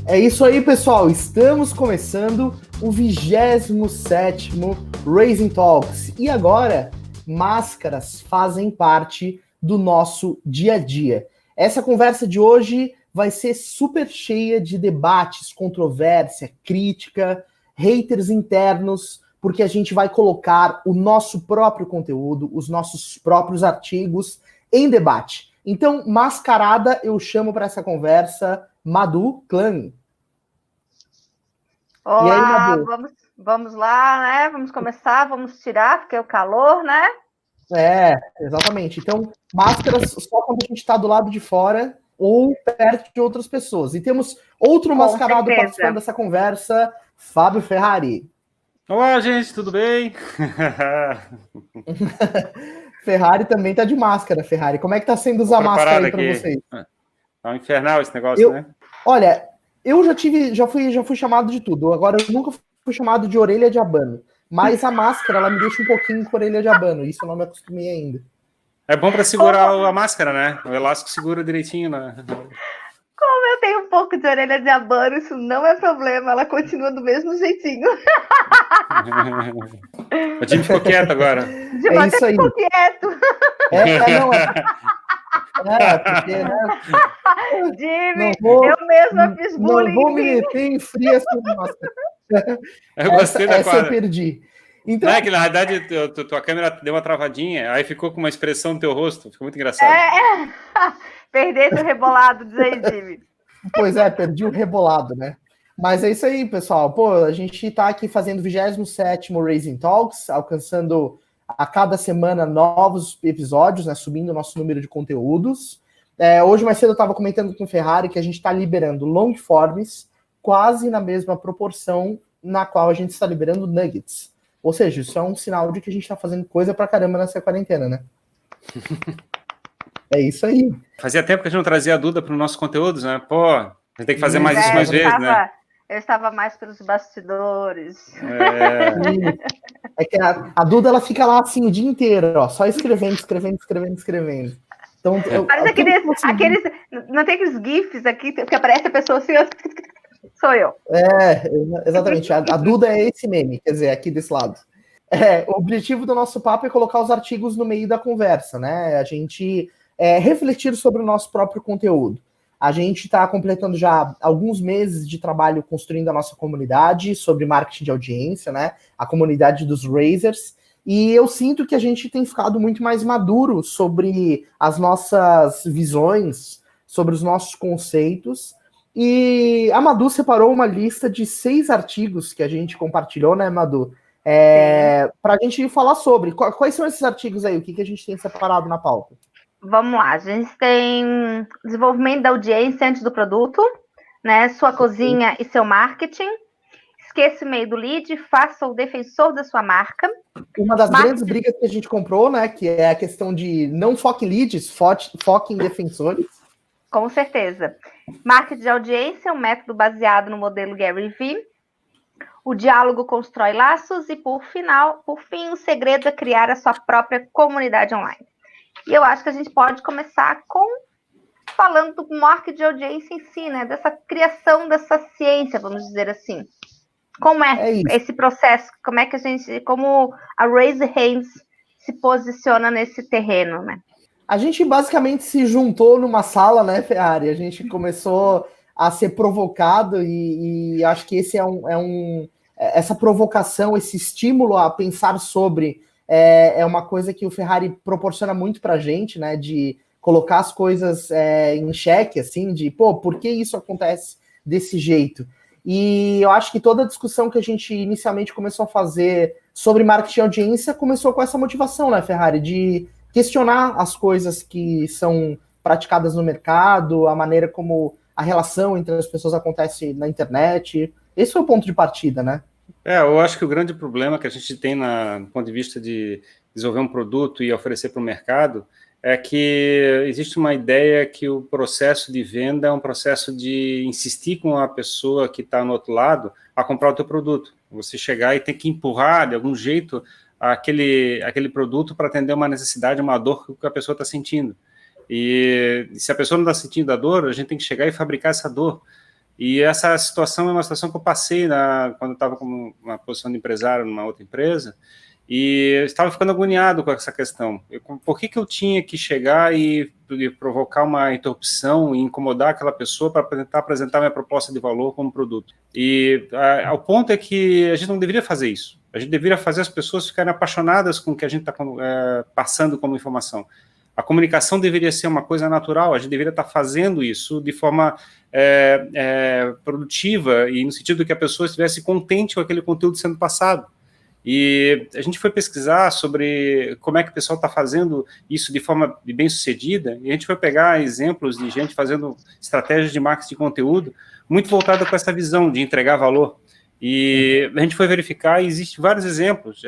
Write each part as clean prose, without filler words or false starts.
É isso aí, pessoal. Estamos começando o 27º Raising Talks. E agora, máscaras fazem parte do nosso dia a dia. Essa conversa de hoje vai ser super cheia de debates, controvérsia, crítica, haters internos, porque a gente vai colocar o nosso próprio conteúdo, os nossos próprios artigos em debate. Então, mascarada, eu chamo para essa conversa Madu Clan. Olá, e aí, Madu? Vamos lá, né? Vamos começar, vamos tirar, porque é o calor, né? É, exatamente. Então, máscaras só quando a gente está do lado de fora ou perto de outras pessoas. E temos outro mascarado participando dessa conversa, Fábio Ferrari. Olá, gente, tudo bem? Ferrari também tá de máscara, Ferrari. Como é que tá sendo usar máscara aí para vocês? Tá um infernal esse negócio, né? Olha, eu já fui chamado de tudo. Agora, eu nunca fui chamado de orelha de abano. Mas a máscara, ela me deixa um pouquinho com orelha de abano. Isso eu não me acostumei ainda. É bom para segurar a máscara, né? O elástico segura direitinho, né? Como eu tenho um pouco de orelha de abano, isso não é problema. Ela continua do mesmo jeitinho. O time ficou quieto agora. É isso aí. Ficou quieto. Porque, né? Jimmy, eu mesma fiz bullying. Não vou me meter em fria essa máscara. Eu gostei da quadra. Essa eu perdi. Então... Não é que, na verdade, tua câmera deu uma travadinha, aí ficou com uma expressão no teu rosto, ficou muito engraçado. Perdesse o rebolado, diz aí, Jimmy. Pois é, perdi o rebolado, né? Mas é isso aí, pessoal. Pô, a gente tá aqui fazendo o 27º Raising Talks, alcançando a cada semana novos episódios, né? Subindo o nosso número de conteúdos. Hoje mais cedo eu tava comentando com o Ferrari que a gente tá liberando long forms quase na mesma proporção na qual a gente está liberando nuggets. Ou seja, isso é um sinal de que a gente tá fazendo coisa pra caramba nessa quarentena, né? É isso aí. Fazia tempo que a gente não trazia a Duda para os nossos conteúdos, né? Pô, a gente tem que fazer mais isso mais vezes, né? Eu estava mais pelos bastidores. É que a Duda, ela fica lá assim o dia inteiro, ó, só escrevendo. Então, parece aqueles. Não tem aqueles GIFs aqui que aparece a pessoa assim, sou eu. Exatamente. A Duda é esse meme, quer dizer, aqui desse lado. O objetivo do nosso papo é colocar os artigos no meio da conversa, né? A gente refletir sobre o nosso próprio conteúdo. A gente está completando já alguns meses de trabalho construindo a nossa comunidade sobre marketing de audiência, né? A comunidade dos Raisers. E eu sinto que a gente tem ficado muito mais maduro sobre as nossas visões, sobre os nossos conceitos. E a Madu separou uma lista de 6 artigos que a gente compartilhou, né, Madu? Para a gente falar sobre. Quais são esses artigos aí? O que a gente tem separado na pauta? Vamos lá, a gente tem desenvolvimento da audiência antes do produto, né? Sua cozinha e seu marketing. Esqueça o meio do lead, faça o defensor da sua marca. Uma das grandes brigas que a gente comprou, né? Que é a questão de não foque em leads, foque em defensores. Com certeza. Marketing de audiência, um método baseado no modelo Gary Vee. O diálogo constrói laços e, por fim, o segredo é criar a sua própria comunidade online. E eu acho que a gente pode começar falando do marketing de audiência em si, né? Dessa criação dessa ciência, vamos dizer assim. Como é esse processo? Como a Raise Hands se posiciona nesse terreno, né? A gente basicamente se juntou numa sala, né, Ferrari? A gente começou a ser provocado e acho que esse essa provocação, esse estímulo a pensar sobre é uma coisa que o Ferrari proporciona muito pra gente, né? De colocar as coisas em xeque, assim, de, por que isso acontece desse jeito? E eu acho que toda a discussão que a gente inicialmente começou a fazer sobre marketing de audiência começou com essa motivação, né, Ferrari? De questionar as coisas que são praticadas no mercado, a maneira como a relação entre as pessoas acontece na internet. Esse foi o ponto de partida, né? Eu acho que o grande problema que a gente tem do ponto de vista de desenvolver um produto e oferecer para o mercado é que existe uma ideia que o processo de venda é um processo de insistir com a pessoa que está no outro lado a comprar o teu produto. Você chegar e ter que empurrar, de algum jeito, aquele produto para atender uma necessidade, uma dor que a pessoa está sentindo. E se a pessoa não está sentindo a dor, a gente tem que chegar e fabricar essa dor. E essa situação é uma situação que eu passei quando eu estava com uma posição de empresário numa outra empresa, e eu estava ficando agoniado com essa questão. Por que eu tinha que chegar e provocar uma interrupção e incomodar aquela pessoa para tentar apresentar minha proposta de valor como produto? E o ponto é que a gente não deveria fazer isso. A gente deveria fazer as pessoas ficarem apaixonadas com o que a gente está passando como informação. A comunicação deveria ser uma coisa natural, a gente deveria estar fazendo isso de forma produtiva e no sentido de que a pessoa estivesse contente com aquele conteúdo sendo passado. E a gente foi pesquisar sobre como é que o pessoal está fazendo isso de forma bem-sucedida, e a gente foi pegar exemplos de gente fazendo estratégias de marketing de conteúdo muito voltada para essa visão de entregar valor. E a gente foi verificar, e existem vários exemplos,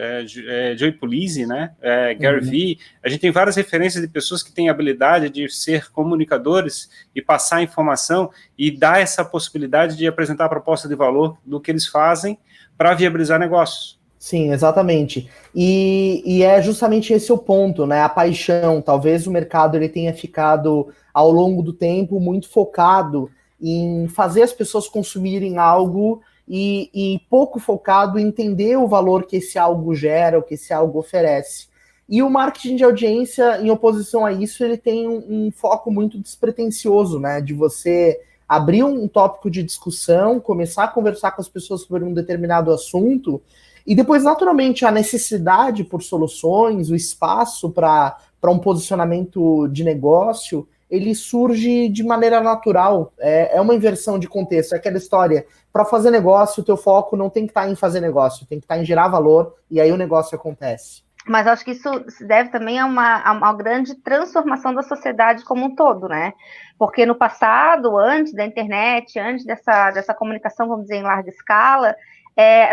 Joe Pulizzi, né, Gary Vee, a gente tem várias referências de pessoas que têm a habilidade de ser comunicadores e passar informação e dar essa possibilidade de apresentar a proposta de valor do que eles fazem para viabilizar negócios. Sim, exatamente. E é justamente esse o ponto, né? A paixão. Talvez o mercado ele tenha ficado, ao longo do tempo, muito focado em fazer as pessoas consumirem algo e pouco focado em entender o valor que esse algo gera, o que esse algo oferece. E o marketing de audiência, em oposição a isso, ele tem um foco muito despretensioso, né? De você abrir um tópico de discussão, começar a conversar com as pessoas sobre um determinado assunto, e depois, naturalmente, a necessidade por soluções, o espaço para um posicionamento de negócio, ele surge de maneira natural. É uma inversão de contexto, é aquela história. Para fazer negócio, o teu foco não tem que estar em fazer negócio, tem que estar em gerar valor, e aí o negócio acontece. Mas acho que isso se deve também a uma grande transformação da sociedade como um todo, né? Porque no passado, antes da internet, antes dessa comunicação, vamos dizer, em larga escala,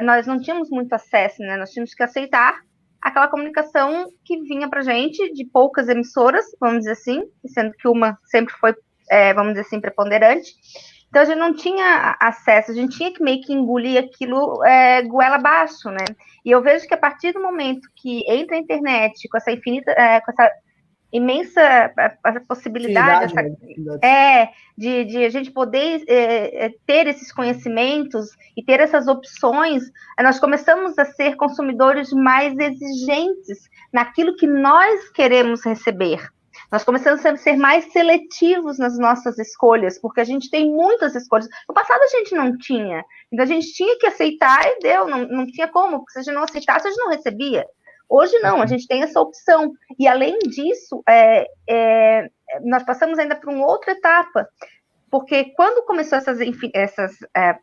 nós não tínhamos muito acesso, né? Nós tínhamos que aceitar aquela comunicação que vinha para a gente de poucas emissoras, vamos dizer assim, sendo que uma sempre foi, vamos dizer assim, preponderante. Então, a gente não tinha acesso, a gente tinha que meio que engolir aquilo goela abaixo, né? E eu vejo que a partir do momento que entra a internet com essa infinita, com essa imensa possibilidade de a gente poder ter esses conhecimentos e ter essas opções, nós começamos a ser consumidores mais exigentes naquilo que nós queremos receber. Nós começamos a ser mais seletivos nas nossas escolhas, porque a gente tem muitas escolhas. No passado a gente não tinha, então a gente tinha que aceitar e deu, não tinha como, porque se a gente não aceitasse, a gente não recebia. Hoje não, a gente tem essa opção. E além disso, nós passamos ainda por uma outra etapa, porque quando começou essas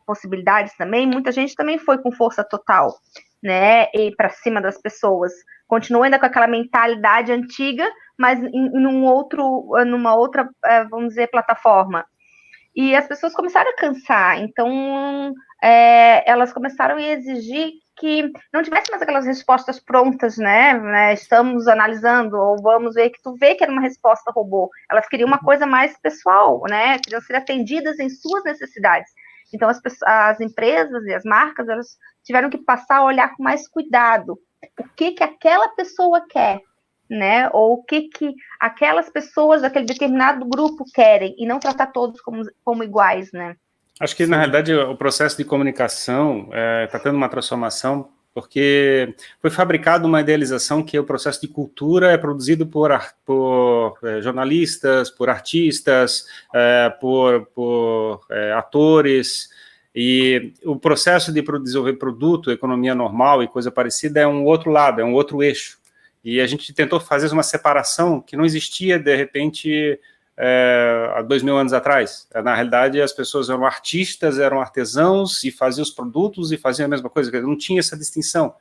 possibilidades também, muita gente também foi com força total, né, e para cima das pessoas. Continua ainda com aquela mentalidade antiga, mas numa outra, vamos dizer, plataforma. E as pessoas começaram a cansar, então elas começaram a exigir que não tivesse mais aquelas respostas prontas, né? Estamos analisando, ou vamos ver, que tu vê que era uma resposta robô. Elas queriam uma coisa mais pessoal, né? Queriam ser atendidas em suas necessidades. Então, as empresas e as marcas, elas tiveram que passar a olhar com mais cuidado. O que aquela pessoa quer, né? Ou o que aquelas pessoas daquele determinado grupo querem, e não tratar todos como iguais, né? Acho que, na realidade, o processo de comunicação está tendo uma transformação, porque foi fabricada uma idealização que o processo de cultura é produzido por jornalistas, por artistas, por atores, e o processo de desenvolver produto, economia normal e coisa parecida é um outro lado, é um outro eixo. E a gente tentou fazer uma separação que não existia, de repente, há 2000 anos atrás. Na realidade, as pessoas eram artistas, eram artesãos e faziam os produtos e faziam a mesma coisa, não tinha essa distinção.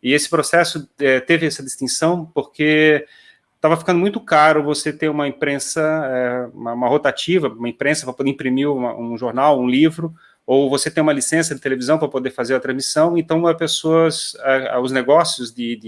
E esse processo teve essa distinção porque estava ficando muito caro você ter uma imprensa, uma rotativa, uma imprensa para poder imprimir um jornal, um livro, ou você tem uma licença de televisão para poder fazer a transmissão. Então os negócios de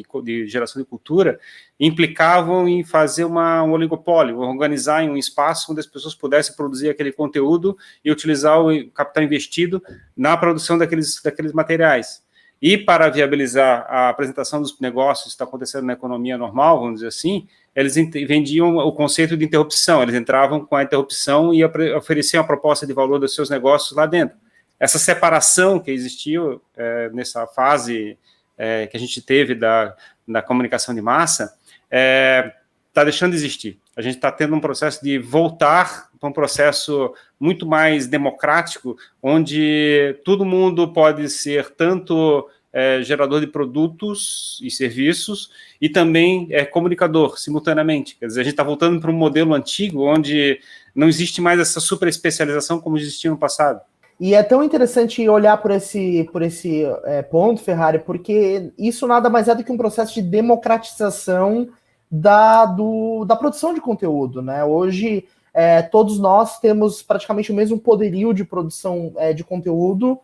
geração de cultura implicavam em fazer um oligopólio, organizar em um espaço onde as pessoas pudessem produzir aquele conteúdo e utilizar o capital investido na produção daqueles materiais. E para viabilizar a apresentação dos negócios que está acontecendo na economia normal, vamos dizer assim, eles vendiam o conceito de interrupção, eles entravam com a interrupção e ofereciam a proposta de valor dos seus negócios lá dentro. Essa separação que existiu nessa fase que a gente teve da comunicação de massa está deixando de existir. A gente está tendo um processo de voltar para um processo muito mais democrático, onde todo mundo pode ser tanto gerador de produtos e serviços e também comunicador, simultaneamente. Quer dizer, a gente está voltando para um modelo antigo, onde não existe mais essa super especialização como existia no passado. E é tão interessante olhar por esse ponto, Ferrari, porque isso nada mais é do que um processo de democratização da produção de conteúdo, né? Hoje, todos nós temos praticamente o mesmo poderio de produção de conteúdo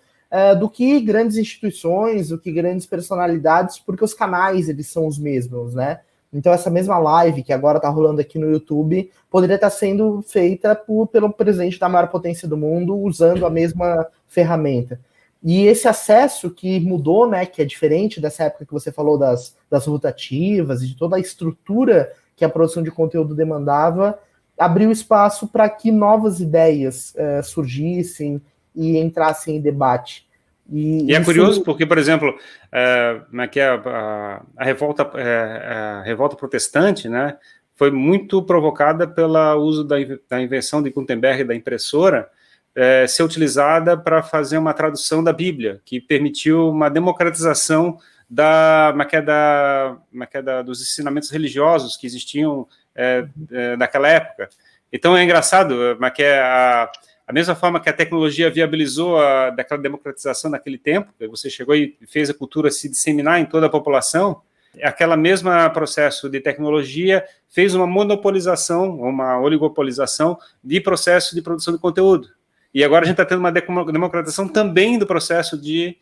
do que grandes instituições, do que grandes personalidades, porque os canais, eles são os mesmos, né? Então, essa mesma live que agora está rolando aqui no YouTube poderia estar sendo feita pelo presidente da maior potência do mundo usando a mesma ferramenta. E esse acesso que mudou, né, que é diferente dessa época que você falou das rotativas e de toda a estrutura que a produção de conteúdo demandava, abriu espaço para que novas ideias surgissem e entrassem em debate. E é curioso porque, por exemplo, a revolta protestante, né, foi muito provocada pelo uso da invenção de Gutenberg da impressora ser utilizada para fazer uma tradução da Bíblia, que permitiu uma democratização dos ensinamentos religiosos que existiam naquela época. Então é engraçado, a mesma forma que a tecnologia viabilizou daquela democratização naquele tempo, que você chegou e fez a cultura se disseminar em toda a população, aquela mesma processo de tecnologia fez uma monopolização, uma oligopolização de processo de produção de conteúdo. E agora a gente está tendo uma democratização também do processo de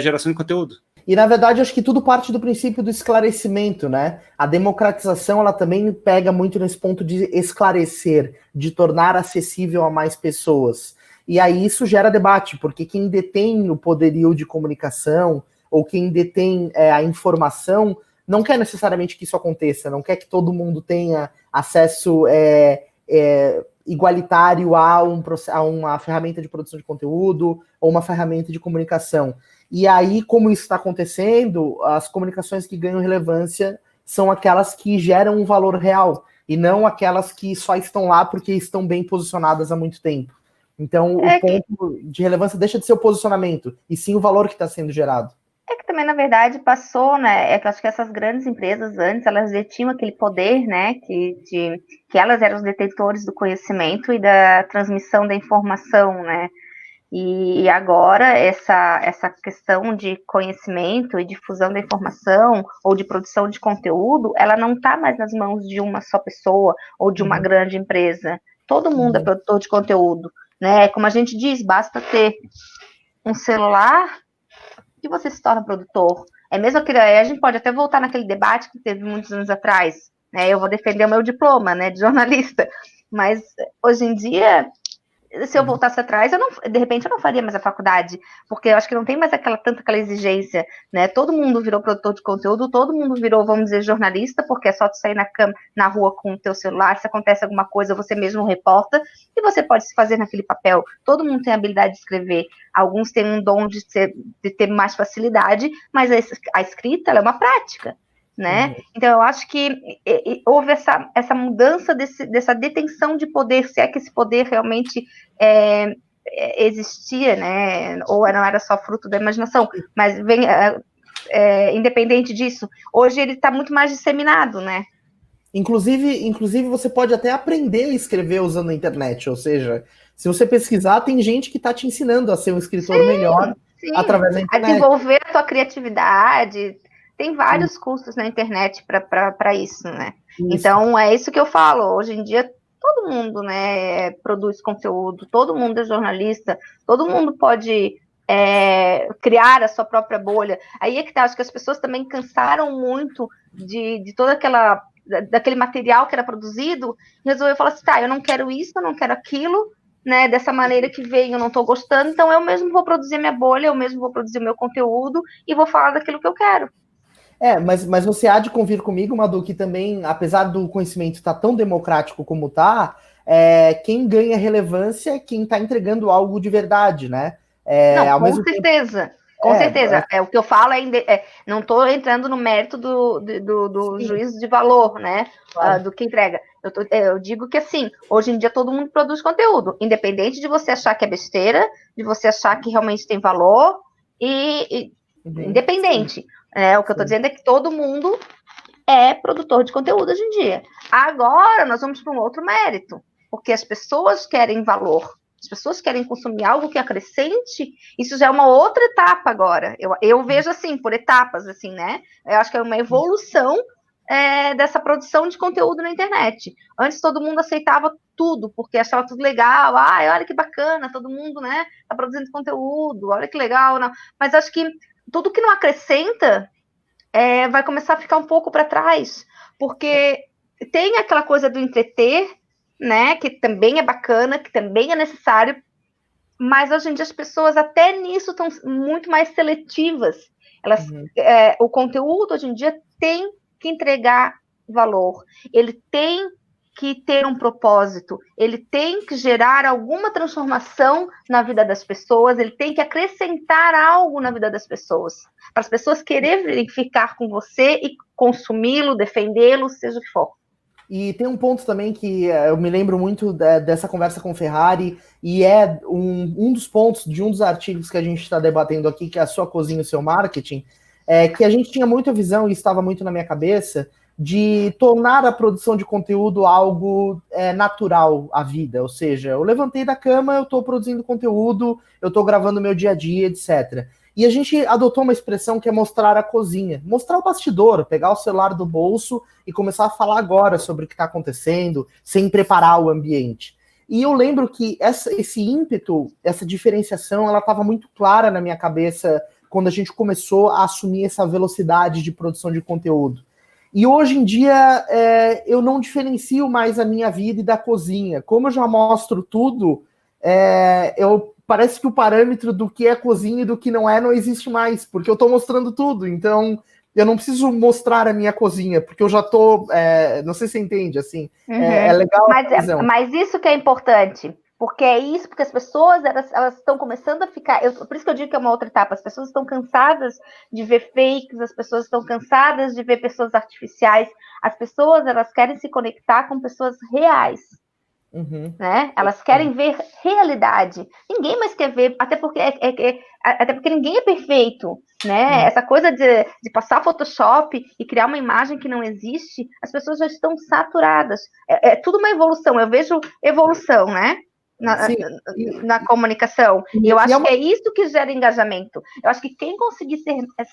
geração de conteúdo. E, na verdade, acho que tudo parte do princípio do esclarecimento, né? A democratização, ela também pega muito nesse ponto de esclarecer, de tornar acessível a mais pessoas. E aí isso gera debate, porque quem detém o poderio de comunicação, ou quem detém a informação, não quer necessariamente que isso aconteça, não quer que todo mundo tenha acesso igualitário a uma ferramenta de produção de conteúdo, ou uma ferramenta de comunicação. E aí, como isso está acontecendo, as comunicações que ganham relevância são aquelas que geram um valor real, e não aquelas que só estão lá porque estão bem posicionadas há muito tempo. Então, o ponto de relevância deixa de ser o posicionamento, e sim o valor que está sendo gerado. É que também, na verdade, passou, né? Eu acho que essas grandes empresas antes, elas detinham aquele poder, né? Que elas eram os detentores do conhecimento e da transmissão da informação, né? E agora essa questão de conhecimento e difusão da informação ou de produção de conteúdo, ela não está mais nas mãos de uma só pessoa ou de uma grande empresa. Todo mundo é produtor de conteúdo, né? Como a gente diz, basta ter um celular que você se torna produtor. É mesmo que a gente pode até voltar naquele debate que teve muitos anos atrás, né? Eu vou defender o meu diploma, né, de jornalista, mas hoje em dia, se eu voltasse atrás, de repente eu não faria mais a faculdade, porque eu acho que não tem mais tanta aquela exigência, né? Todo mundo virou produtor de conteúdo, todo mundo virou, vamos dizer, jornalista, porque é só tu sair na rua com o teu celular, se acontece alguma coisa, você mesmo reporta, e você pode se fazer naquele papel. Todo mundo tem a habilidade de escrever, alguns têm um dom de ter mais facilidade, mas a escrita, ela é uma prática, né? Então eu acho que houve essa mudança dessa detenção de poder, se é que esse poder realmente existia, né? Ou não era só fruto da imaginação, mas independente disso, hoje ele está muito mais disseminado, né? Inclusive, você pode até aprender a escrever usando a internet, ou seja, se você pesquisar, tem gente que está te ensinando a ser um escritor melhor através da internet. A desenvolver a tua criatividade. Tem vários cursos na internet para isso, né? Isso. Então, é isso que eu falo. Hoje em dia, todo mundo, né, produz conteúdo, todo mundo é jornalista, todo mundo pode criar a sua própria bolha. Aí é que tá, acho que as pessoas também cansaram muito de toda daquele material que era produzido, e resolveu falar assim, tá, eu não quero isso, eu não quero aquilo, né, dessa maneira que veio, eu não estou gostando, então eu mesmo vou produzir minha bolha, eu mesmo vou produzir o meu conteúdo e vou falar daquilo que eu quero. Mas você há de convir comigo, Madu, que também, apesar do conhecimento estar tão democrático como está, quem ganha relevância é quem está entregando algo de verdade, né? Não, com certeza. Com certeza. O que eu falo não estou entrando no mérito do juízo de valor, né? Claro. Do que entrega. Eu digo que, assim, hoje em dia todo mundo produz conteúdo, independente de você achar que é besteira, de você achar que realmente tem valor, independente. O que eu estou dizendo é que todo mundo é produtor de conteúdo hoje em dia. Agora, nós vamos para um outro mérito, porque as pessoas querem valor. As pessoas querem consumir algo que acrescente, isso já é uma outra etapa agora. Eu vejo assim, por etapas, assim, né? Eu acho que é uma evolução dessa produção de conteúdo na internet. Antes todo mundo aceitava tudo, porque achava tudo legal. Olha que bacana, todo mundo, né, tá produzindo conteúdo, olha que legal. Não. Mas acho que tudo que não acrescenta vai começar a ficar um pouco para trás, porque tem aquela coisa do entreter, né, que também é bacana, que também é necessário, mas hoje em dia as pessoas até nisso estão muito mais seletivas. O conteúdo hoje em dia tem que entregar valor, ele tem que ter um propósito, ele tem que gerar alguma transformação na vida das pessoas, ele tem que acrescentar algo na vida das pessoas, para as pessoas quererem ficar com você e consumi-lo, defendê-lo, seja o que for. E tem um ponto também que eu me lembro muito dessa conversa com o Ferrari, e é um dos pontos de um dos artigos que a gente está debatendo aqui, que é a sua cozinha e o seu marketing, que a gente tinha muita visão, e estava muito na minha cabeça, de tornar a produção de conteúdo algo natural à vida. Ou seja, eu levantei da cama, eu estou produzindo conteúdo, eu estou gravando meu dia a dia, etc. E a gente adotou uma expressão que é mostrar a cozinha, mostrar o bastidor, pegar o celular do bolso e começar a falar agora sobre o que está acontecendo, sem preparar o ambiente. E eu lembro que esse ímpeto, essa diferenciação, ela estava muito clara na minha cabeça quando a gente começou a assumir essa velocidade de produção de conteúdo. E hoje em dia eu não diferencio mais a minha vida e da cozinha. Como eu já mostro tudo, parece que o parâmetro do que é cozinha e do que não existe mais, porque eu estou mostrando tudo. Então, eu não preciso mostrar a minha cozinha, porque eu já estou... não sei se você entende, assim. É legal a visão. Mas isso que é importante. Porque as pessoas elas estão começando a ficar... por isso que eu digo que é uma outra etapa. As pessoas estão cansadas de ver fakes, as pessoas estão cansadas de ver pessoas artificiais. As pessoas elas querem se conectar com pessoas reais. Né? Elas querem ver realidade. Ninguém mais quer ver, até porque ninguém é perfeito. Né? Essa coisa de passar Photoshop e criar uma imagem que não existe, as pessoas já estão saturadas. É tudo uma evolução. Eu vejo evolução, né? Na comunicação. E eu acho que é isso que gera engajamento. Eu acho que quem conseguir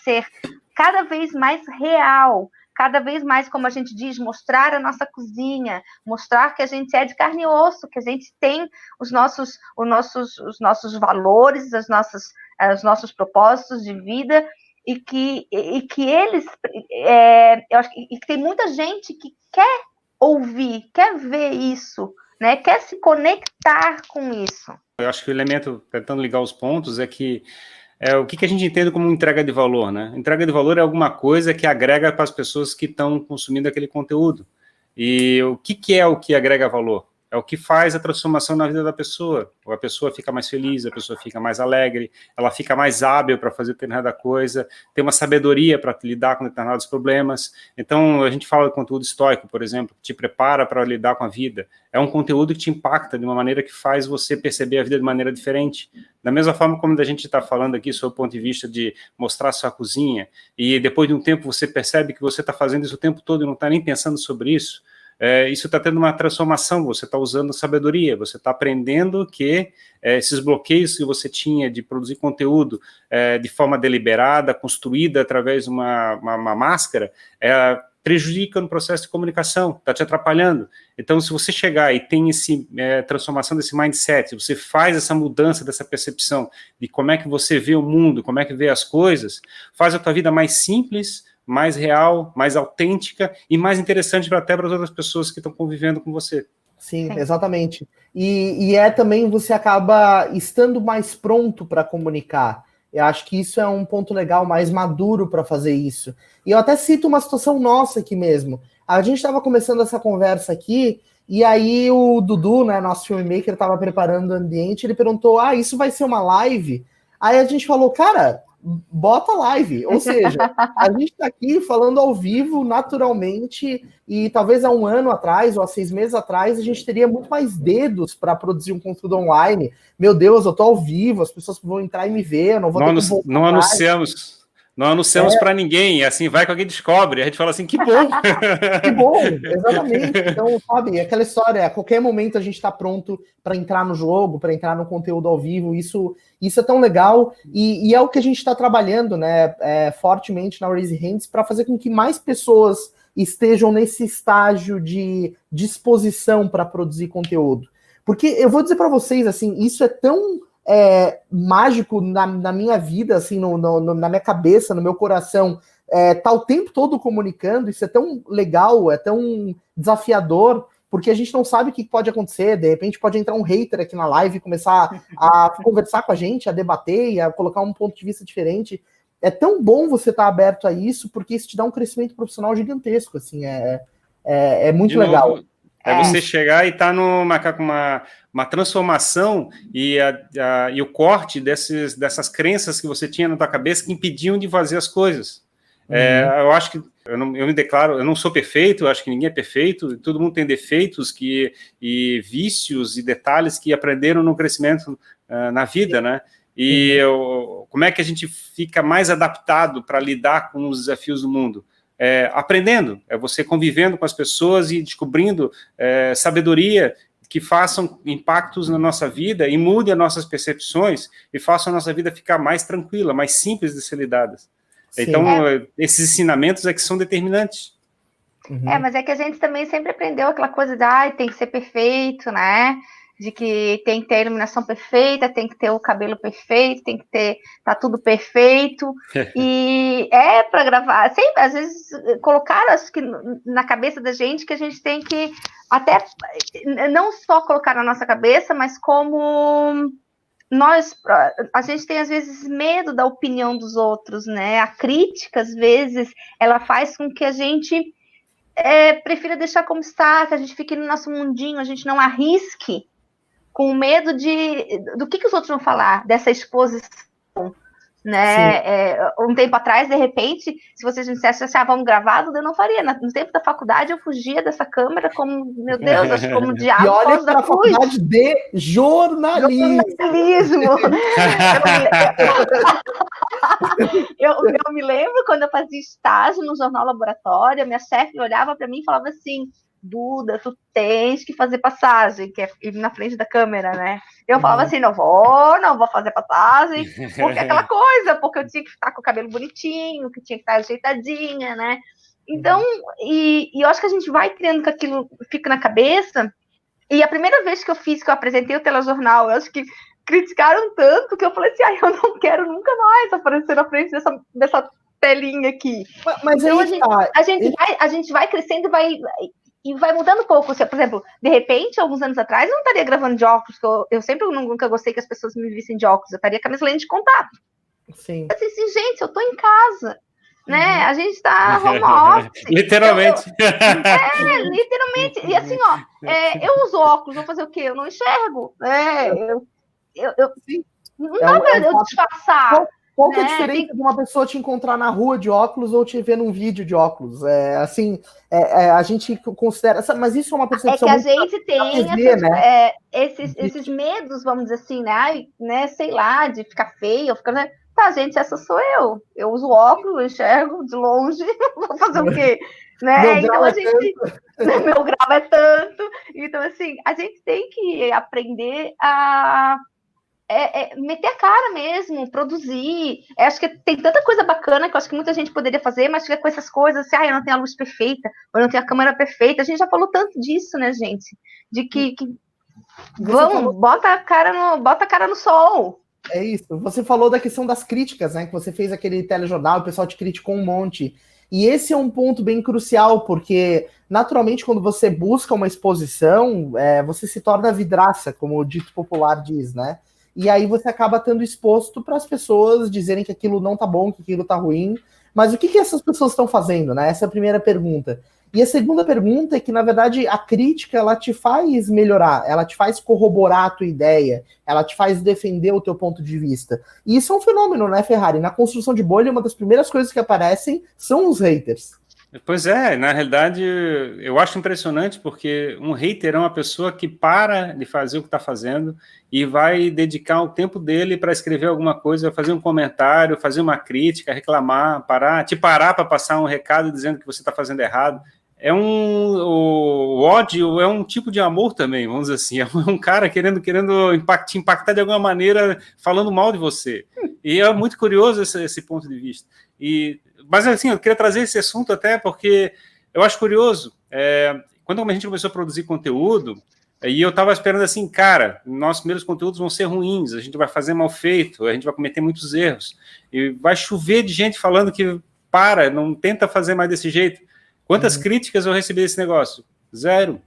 ser cada vez mais real, cada vez mais, como a gente diz, mostrar a nossa cozinha, mostrar que a gente é de carne e osso, que a gente tem os nossos valores, os nossos propósitos de vida, e que eles... eu acho que tem muita gente que quer ouvir, quer ver isso, né? Quer se conectar com isso. Eu acho que o elemento, tentando ligar os pontos, é que o que a gente entende como entrega de valor, né? Entrega de valor é alguma coisa que agrega para as pessoas que estão consumindo aquele conteúdo. E o que é o que agrega valor? É o que faz a transformação na vida da pessoa. A pessoa fica mais feliz, a pessoa fica mais alegre, ela fica mais hábil para fazer determinada coisa, tem uma sabedoria para lidar com determinados problemas. Então, a gente fala de conteúdo estoico, por exemplo, que te prepara para lidar com a vida. É um conteúdo que te impacta de uma maneira que faz você perceber a vida de maneira diferente. Da mesma forma como a gente está falando aqui sobre o ponto de vista de mostrar a sua cozinha, e depois de um tempo você percebe que você está fazendo isso o tempo todo e não está nem pensando sobre isso, isso está tendo uma transformação, você está usando sabedoria, você está aprendendo que esses bloqueios que você tinha de produzir conteúdo de forma deliberada, construída através de uma máscara, prejudica no processo de comunicação, está te atrapalhando. Então, se você chegar e tem essa transformação desse mindset, você faz essa mudança dessa percepção de como é que você vê o mundo, como é que vê as coisas, faz a tua vida mais simples, mais real, mais autêntica e mais interessante até para as outras pessoas que estão convivendo com você. Sim, exatamente. E também você acaba estando mais pronto para comunicar. Eu acho que isso é um ponto legal, mais maduro para fazer isso. E eu até cito uma situação nossa aqui mesmo. A gente estava começando essa conversa aqui, e aí o Dudu, né, nosso filmmaker, estava preparando o ambiente, ele perguntou, isso vai ser uma live? Aí a gente falou, cara, bota live. Ou seja, a gente está aqui falando ao vivo, naturalmente, e talvez há um ano atrás, ou há 6 meses atrás, a gente teria muito mais dedos para produzir um conteúdo online. Meu Deus, eu tô ao vivo, as pessoas vão entrar e me ver, eu não vou ter que voltar. Não anunciamos para ninguém, assim, vai que alguém descobre, a gente fala assim, que bom! Que bom, exatamente. Então, sabe, aquela história, a qualquer momento a gente está pronto para entrar no jogo, para entrar no conteúdo ao vivo, isso é tão legal, e é o que a gente está trabalhando, né, fortemente na Raise Hands, para fazer com que mais pessoas estejam nesse estágio de disposição para produzir conteúdo. Porque eu vou dizer para vocês, assim, isso é tão mágico na minha vida, assim, na minha cabeça, no meu coração, tá o tempo todo comunicando, isso é tão legal, é tão desafiador, porque a gente não sabe o que pode acontecer, de repente pode entrar um hater aqui na live e começar a conversar com a gente, a debater, a colocar um ponto de vista diferente. É tão bom você estar aberto a isso, porque isso te dá um crescimento profissional gigantesco, assim, é muito legal. Você chegar e estar com uma transformação e o corte dessas crenças que você tinha na tua cabeça que impediam de fazer as coisas. Eu acho que eu me declaro, eu não sou perfeito, eu acho que ninguém é perfeito, todo mundo tem defeitos e vícios e detalhes que aprenderam no crescimento na vida, né? E como é que a gente fica mais adaptado para lidar com os desafios do mundo? Aprendendo, você convivendo com as pessoas e descobrindo sabedoria que façam impactos na nossa vida e mudem as nossas percepções e façam a nossa vida ficar mais tranquila, mais simples de ser lidada. Então, esses ensinamentos que são determinantes. Mas é que a gente também sempre aprendeu aquela coisa de tem que ser perfeito, né? De que tem que ter a iluminação perfeita, tem que ter o cabelo perfeito, tem que ter, tá tudo perfeito. E para gravar, sempre, às vezes, colocaram, acho que na cabeça da gente que a gente tem que até não só colocar na nossa cabeça, mas como a gente tem às vezes medo da opinião dos outros, né? A crítica, às vezes, ela faz com que a gente prefira deixar como está, que a gente fique no nosso mundinho, a gente não arrisque com medo do que os outros vão falar dessa exposição, né? Um tempo atrás, de repente, se vocês me dissessem assim, vamos gravar, eu não faria. No tempo da faculdade, eu fugia dessa câmera como, meu Deus, acho como diabo. E olha para a faculdade de jornalismo. Eu me lembro quando eu fazia estágio no Jornal Laboratório, minha chefe olhava para mim e falava assim, Duda, tu tens que fazer passagem, que é ir na frente da câmera, né? Eu falava assim, não vou fazer passagem, porque aquela coisa, porque eu tinha que estar com o cabelo bonitinho, que tinha que estar ajeitadinha, né? Então, e eu acho que a gente vai criando que aquilo fica na cabeça, e a primeira vez que eu apresentei o telejornal, eu acho que criticaram tanto que eu falei assim, eu não quero nunca mais aparecer na frente dessa telinha aqui. Mas então, a gente vai crescendo e vai mudando um pouco. Por exemplo, de repente, alguns anos atrás, eu não estaria gravando de óculos, porque eu sempre nunca gostei que as pessoas me vissem de óculos, eu estaria com a minha lente de contato. Sim. Eu disse assim, gente, eu tô em casa, né? A gente tá home office. Literalmente. Literalmente. E assim, eu uso óculos, vou fazer o quê? Eu não enxergo. Não dá pra eu disfarçar. Qual que é a diferença de uma pessoa te encontrar na rua de óculos ou te ver num vídeo de óculos? A gente considera... Mas isso é uma percepção... É que a gente tem esses medos, vamos dizer assim, né? Sei lá, de ficar feio, gente, essa sou eu. Eu uso óculos, eu enxergo de longe, vou fazer o quê? Né? Então, meu grau é tanto. Então, assim, a gente tem que aprender a... meter a cara mesmo, produzir. Acho que tem tanta coisa bacana que eu acho que muita gente poderia fazer, mas fica com essas coisas assim, eu não tenho a luz perfeita, ou eu não tenho a câmera perfeita. A gente já falou tanto disso, né, gente? De que bota a cara no sol. É isso. Você falou da questão das críticas, né? Que você fez aquele telejornal, o pessoal te criticou um monte. E esse é um ponto bem crucial, porque, naturalmente, quando você busca uma exposição, você se torna vidraça, como o dito popular diz, né? e aí você acaba estando exposto para as pessoas dizerem que aquilo não tá bom, que aquilo tá ruim. Mas o que essas pessoas estão fazendo, né? Essa é a primeira pergunta. E a segunda pergunta é que, na verdade, a crítica, ela te faz melhorar, ela te faz corroborar a tua ideia, ela te faz defender o teu ponto de vista. E isso é um fenômeno, né, Ferrari? Na construção de bolha, uma das primeiras coisas que aparecem são os haters. Pois é, na realidade, eu acho impressionante porque um hater é uma pessoa que para de fazer o que está fazendo e vai dedicar o tempo dele para escrever alguma coisa, fazer um comentário, fazer uma crítica, reclamar, te parar para passar um recado dizendo que você está fazendo errado. O ódio é um tipo de amor também, vamos dizer assim, é um cara querendo te impactar de alguma maneira, falando mal de você. E é muito curioso esse ponto de vista. Mas, assim, eu queria trazer esse assunto até porque eu acho curioso. Quando a gente começou a produzir conteúdo, e eu estava esperando assim, cara, nossos primeiros conteúdos vão ser ruins, a gente vai fazer mal feito, a gente vai cometer muitos erros, e vai chover de gente falando que não tenta fazer mais desse jeito. Quantas críticas eu recebi desse negócio? 0.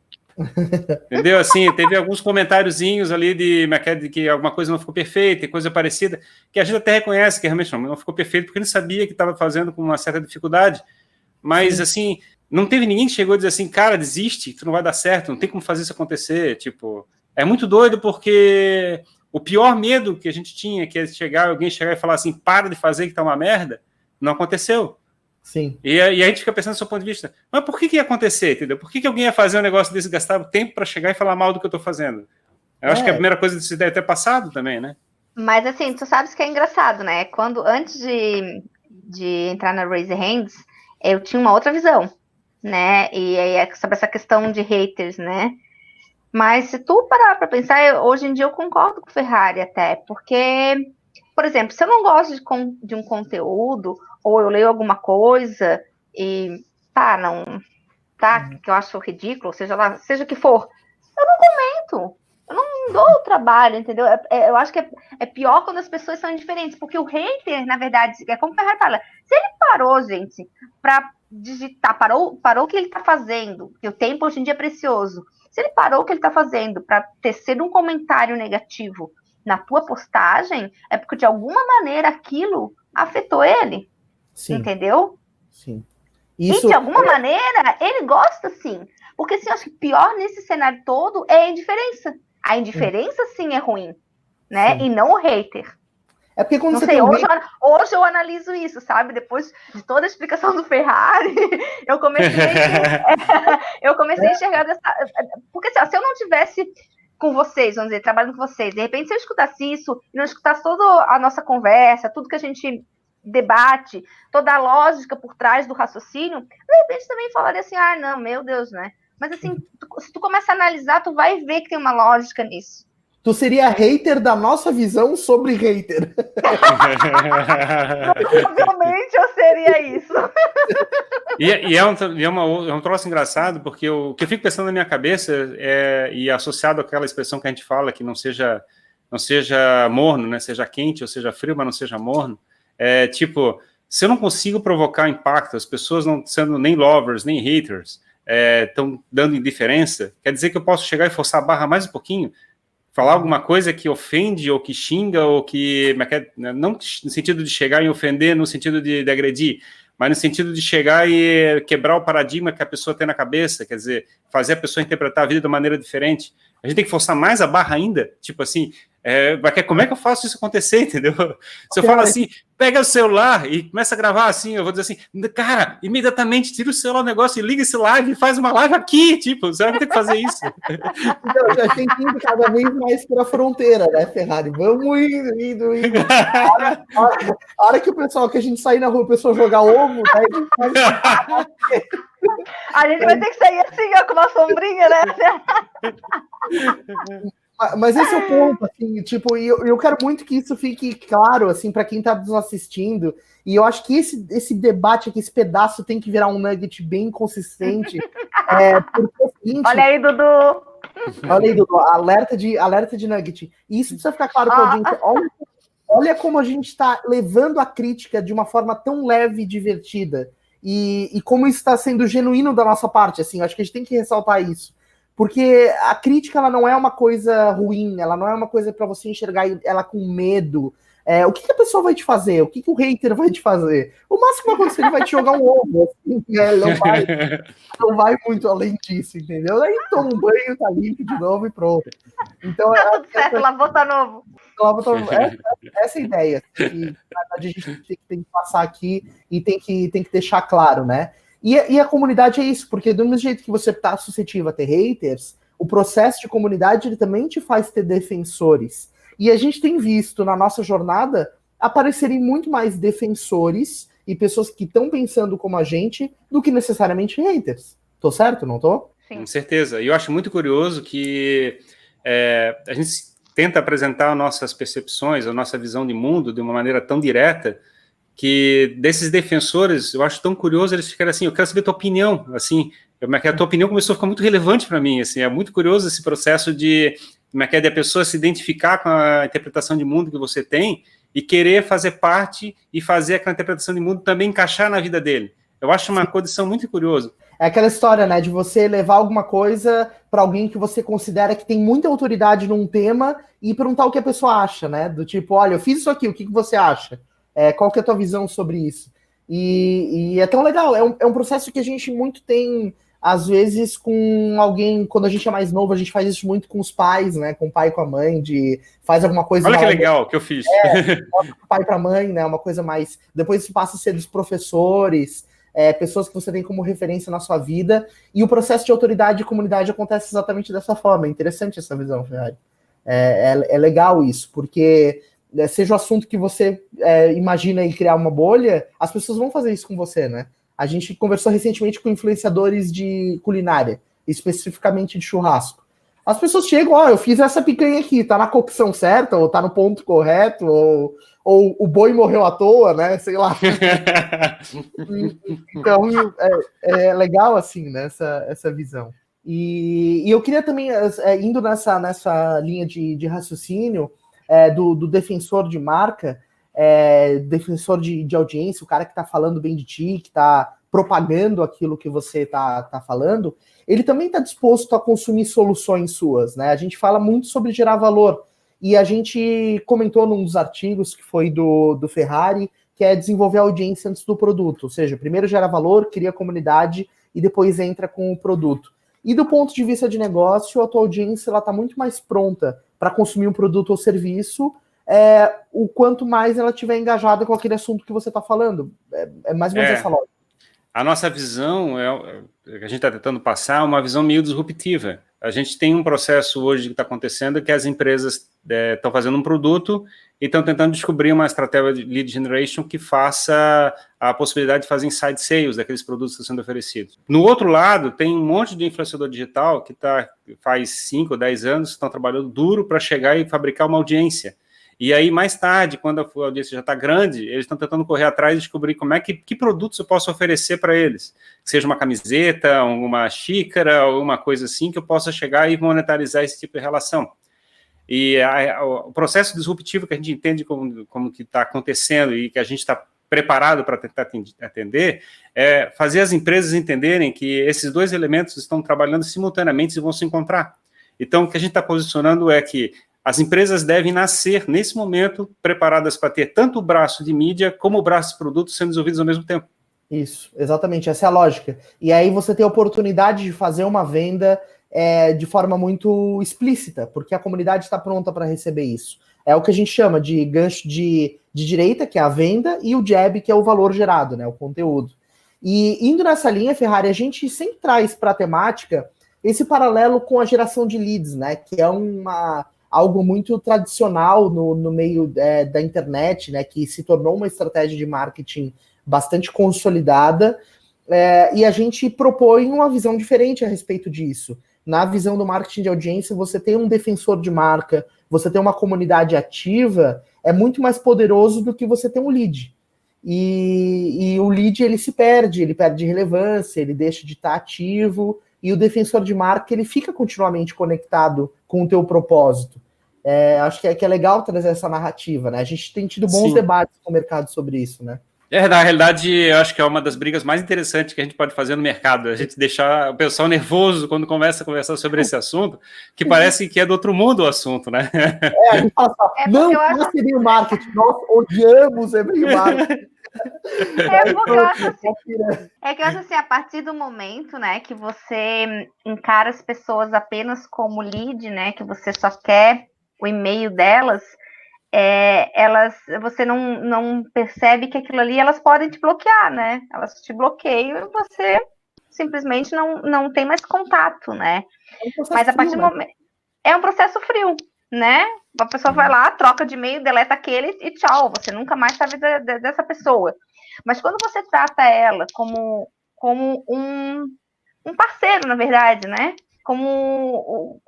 Entendeu? Assim, teve alguns comentáriozinhos ali de que alguma coisa não ficou perfeita e coisa parecida, que a gente até reconhece que realmente não ficou perfeito, porque ele sabia que estava fazendo com uma certa dificuldade, mas assim, não teve ninguém que chegou a dizer assim, cara, desiste, tu não vai dar certo, não tem como fazer isso acontecer, tipo, é muito doido porque o pior medo que a gente tinha, que é alguém chegar e falar assim, para de fazer que tá uma merda, não aconteceu. Sim. E a gente fica pensando do seu ponto de vista, mas por que ia acontecer, entendeu? Por que alguém ia fazer um negócio desse, gastar tempo para chegar e falar mal do que eu estou fazendo? Eu acho que a primeira coisa disso deve ter passado também, né? Mas assim, tu sabes que é engraçado, né? Antes de entrar na Raise Hands, eu tinha uma outra visão, né? E aí é sobre essa questão de haters, né? Mas se tu parar para pensar, hoje em dia eu concordo com o Ferrari até, porque, por exemplo, se eu não gosto de um conteúdo, ou eu leio alguma coisa e que eu acho ridículo, seja o que for, eu não comento, eu não dou o trabalho, entendeu? Eu acho que é pior quando as pessoas são indiferentes, porque o hater, na verdade, é como o Ferrari fala, se ele parou, gente, para digitar, parou o que ele está fazendo, porque o tempo hoje em dia é precioso, se ele parou o que ele está fazendo para tecer um comentário negativo na tua postagem, é porque de alguma maneira aquilo afetou ele. Sim. Entendeu? Sim. Isso... E de alguma maneira ele gosta, sim. Porque assim, eu acho que pior nesse cenário todo é a indiferença. A indiferença, sim, é ruim, né? Sim. E não o hater. É porque quando não você sei, hoje eu analiso isso, sabe? Depois de toda a explicação do Ferrari, eu comecei a enxergar dessa... Porque assim, se eu não tivesse com vocês, vamos dizer, trabalhando com vocês, de repente se eu escutasse isso e não escutasse toda a nossa conversa, tudo que a gente debate, toda a lógica por trás do raciocínio, de repente também falaria assim, não, meu Deus, né? Mas assim, se tu começa a analisar, tu vai ver que tem uma lógica nisso. Tu seria hater da nossa visão sobre hater. Provavelmente eu seria isso. É um troço engraçado, porque o que eu fico pensando na minha cabeça, e associado àquela expressão que a gente fala, que não seja morno, né? Seja quente ou seja frio, mas não seja morno, tipo, se eu não consigo provocar impacto, as pessoas não sendo nem lovers, nem haters, estão dando indiferença, quer dizer que eu posso chegar e forçar a barra mais um pouquinho, falar alguma coisa que ofende ou que xinga ou que, não no sentido de chegar e ofender, no sentido de agredir, mas no sentido de chegar e quebrar o paradigma que a pessoa tem na cabeça, quer dizer, fazer a pessoa interpretar a vida de uma maneira diferente. A gente tem que forçar mais a barra ainda, tipo assim, como é que eu faço isso acontecer, entendeu? Se eu falo assim, pega o celular e começa a gravar assim, eu vou dizer assim, cara, imediatamente tira o celular do negócio e liga esse live e faz uma live aqui, tipo, você vai ter que fazer isso. Então, a gente tem que ir cada vez mais para a fronteira, né, Ferrari? Vamos indo. A hora que o pessoal, que a gente sair na rua, o pessoal jogar ovo, né, a gente vai ter que sair assim, ó, com uma sombrinha, né? Mas esse é o ponto, assim, tipo, e eu quero muito que isso fique claro, assim, para quem está nos assistindo, e eu acho que esse debate aqui, esse pedaço tem que virar um nugget bem consistente. Porque é o seguinte, olha aí, Dudu! Olha aí, Dudu, alerta de nugget. E isso precisa ficar claro para a audiência. Olha como a gente está levando a crítica de uma forma tão leve e divertida, e como isso está sendo genuíno da nossa parte, assim, acho que a gente tem que ressaltar isso. Porque a crítica, ela não é uma coisa ruim, ela não é uma coisa para você enxergar ela com medo. O que a pessoa vai te fazer? O que o hater vai te fazer? O máximo que vai acontecer, ele vai te jogar um ovo. Assim, ele não vai muito além disso, entendeu? Aí toma um banho, tá limpo de novo e pronto. Então, tá tudo certo, lavou, tá novo. Essa é a ideia. Que, na verdade, a gente tem que passar aqui e tem que deixar claro, né? E a comunidade é isso, porque do mesmo jeito que você está suscetível a ter haters, o processo de comunidade ele também te faz ter defensores. E a gente tem visto na nossa jornada aparecerem muito mais defensores e pessoas que estão pensando como a gente do que necessariamente haters. Tô certo, não tô? Sim. Com certeza. E eu acho muito curioso que a gente tenta apresentar nossas percepções, a nossa visão de mundo de uma maneira tão direta, que desses defensores, eu acho tão curioso, eles ficaram assim, eu quero saber a tua opinião, assim, a tua opinião começou a ficar muito relevante para mim, assim, é muito curioso esse processo de a pessoa se identificar com a interpretação de mundo que você tem e querer fazer parte e fazer aquela interpretação de mundo também encaixar na vida dele. Eu acho uma condição muito curiosa. É aquela história, né, de você levar alguma coisa para alguém que você considera que tem muita autoridade num tema e perguntar o que a pessoa acha, né, do tipo, olha, eu fiz isso aqui, o que você acha? Qual que é a tua visão sobre isso? E é tão legal, é um processo que a gente muito tem, às vezes, com alguém, quando a gente é mais novo, a gente faz isso muito com os pais, né? Com o pai e com a mãe, faz alguma coisa... Olha que legal que eu fiz. Pro pai e pra mãe, né? Uma coisa mais... Depois isso passa a ser dos professores, pessoas que você tem como referência na sua vida, e o processo de autoridade e comunidade acontece exatamente dessa forma. É interessante essa visão, Ferrari. É legal isso, porque... seja o assunto que você imagina em criar uma bolha, as pessoas vão fazer isso com você, né? A gente conversou recentemente com influenciadores de culinária, especificamente de churrasco. As pessoas chegam, eu fiz essa picanha aqui, tá na cocção certa, ou tá no ponto correto, ou o boi morreu à toa, né? Sei lá. Então, é legal, assim, né? Essa visão. E eu queria também, indo nessa linha de raciocínio, do defensor de marca, defensor de audiência, o cara que está falando bem de ti, que está propagando aquilo que você está falando, ele também está disposto a consumir soluções suas, né? A gente fala muito sobre gerar valor, e a gente comentou num dos artigos que foi do Ferrari, que é desenvolver a audiência antes do produto, ou seja, primeiro gera valor, cria comunidade e depois entra com o produto. E do ponto de vista de negócio, a tua audiência está muito mais pronta para consumir um produto ou serviço, o quanto mais ela estiver engajada com aquele assunto que você está falando. É mais ou menos essa lógica. A nossa visão, a gente está tentando passar uma visão meio disruptiva. A gente tem um processo hoje que está acontecendo que as empresas estão fazendo um produto e estão tentando descobrir uma estratégia de lead generation que faça a possibilidade de fazer inside sales daqueles produtos que estão sendo oferecidos. No outro lado, tem um monte de influenciador digital que faz 5 ou 10 anos estão trabalhando duro para chegar e fabricar uma audiência. E aí, mais tarde, quando a audiência já está grande, eles estão tentando correr atrás e descobrir que produtos eu posso oferecer para eles. Que seja uma camiseta, uma xícara, alguma coisa assim, que eu possa chegar e monetarizar esse tipo de relação. E o processo disruptivo que a gente entende como que está acontecendo e que a gente está preparado para tentar atender, é fazer as empresas entenderem que esses dois elementos estão trabalhando simultaneamente e vão se encontrar. Então, o que a gente está posicionando é que as empresas devem nascer, nesse momento, preparadas para ter tanto o braço de mídia como o braço de produtos sendo desenvolvidos ao mesmo tempo. Isso, exatamente, essa é a lógica. E aí você tem a oportunidade de fazer uma venda de forma muito explícita, porque a comunidade está pronta para receber isso. É o que a gente chama de gancho de direita, que é a venda, e o jab, que é o valor gerado, né, o conteúdo. E indo nessa linha, Ferrari, a gente sempre traz para a temática esse paralelo com a geração de leads, né, que é algo muito tradicional no meio da internet, né, que se tornou uma estratégia de marketing bastante consolidada, e a gente propõe uma visão diferente a respeito disso. Na visão do marketing de audiência, você tem um defensor de marca, você tem uma comunidade ativa, é muito mais poderoso do que você ter um lead. E o lead, ele perde relevância, ele deixa de estar ativo, e o defensor de marca, ele fica continuamente conectado com o teu propósito. Acho que é legal trazer essa narrativa, né? A gente tem tido bons debates com o mercado sobre isso, né? Na realidade, eu acho que é uma das brigas mais interessantes que a gente pode fazer no mercado, a gente deixar o pessoal nervoso quando começa a conversar sobre esse assunto, que parece que é do outro mundo o assunto, né? A gente fala assim, não seria o marketing, nós odiamos e-mail marketing. Que eu acho assim, a partir do momento, né, que você encara as pessoas apenas como lead, né, que você só quer o e-mail delas, você não percebe que aquilo ali, elas podem te bloquear, né? Elas te bloqueiam e você simplesmente não tem mais contato, né? Mas a partir do momento... É um processo frio, né? A pessoa vai lá, troca de e-mail, deleta aquele e tchau, você nunca mais sabe dessa pessoa. Mas quando você trata ela como um parceiro, na verdade, né? Como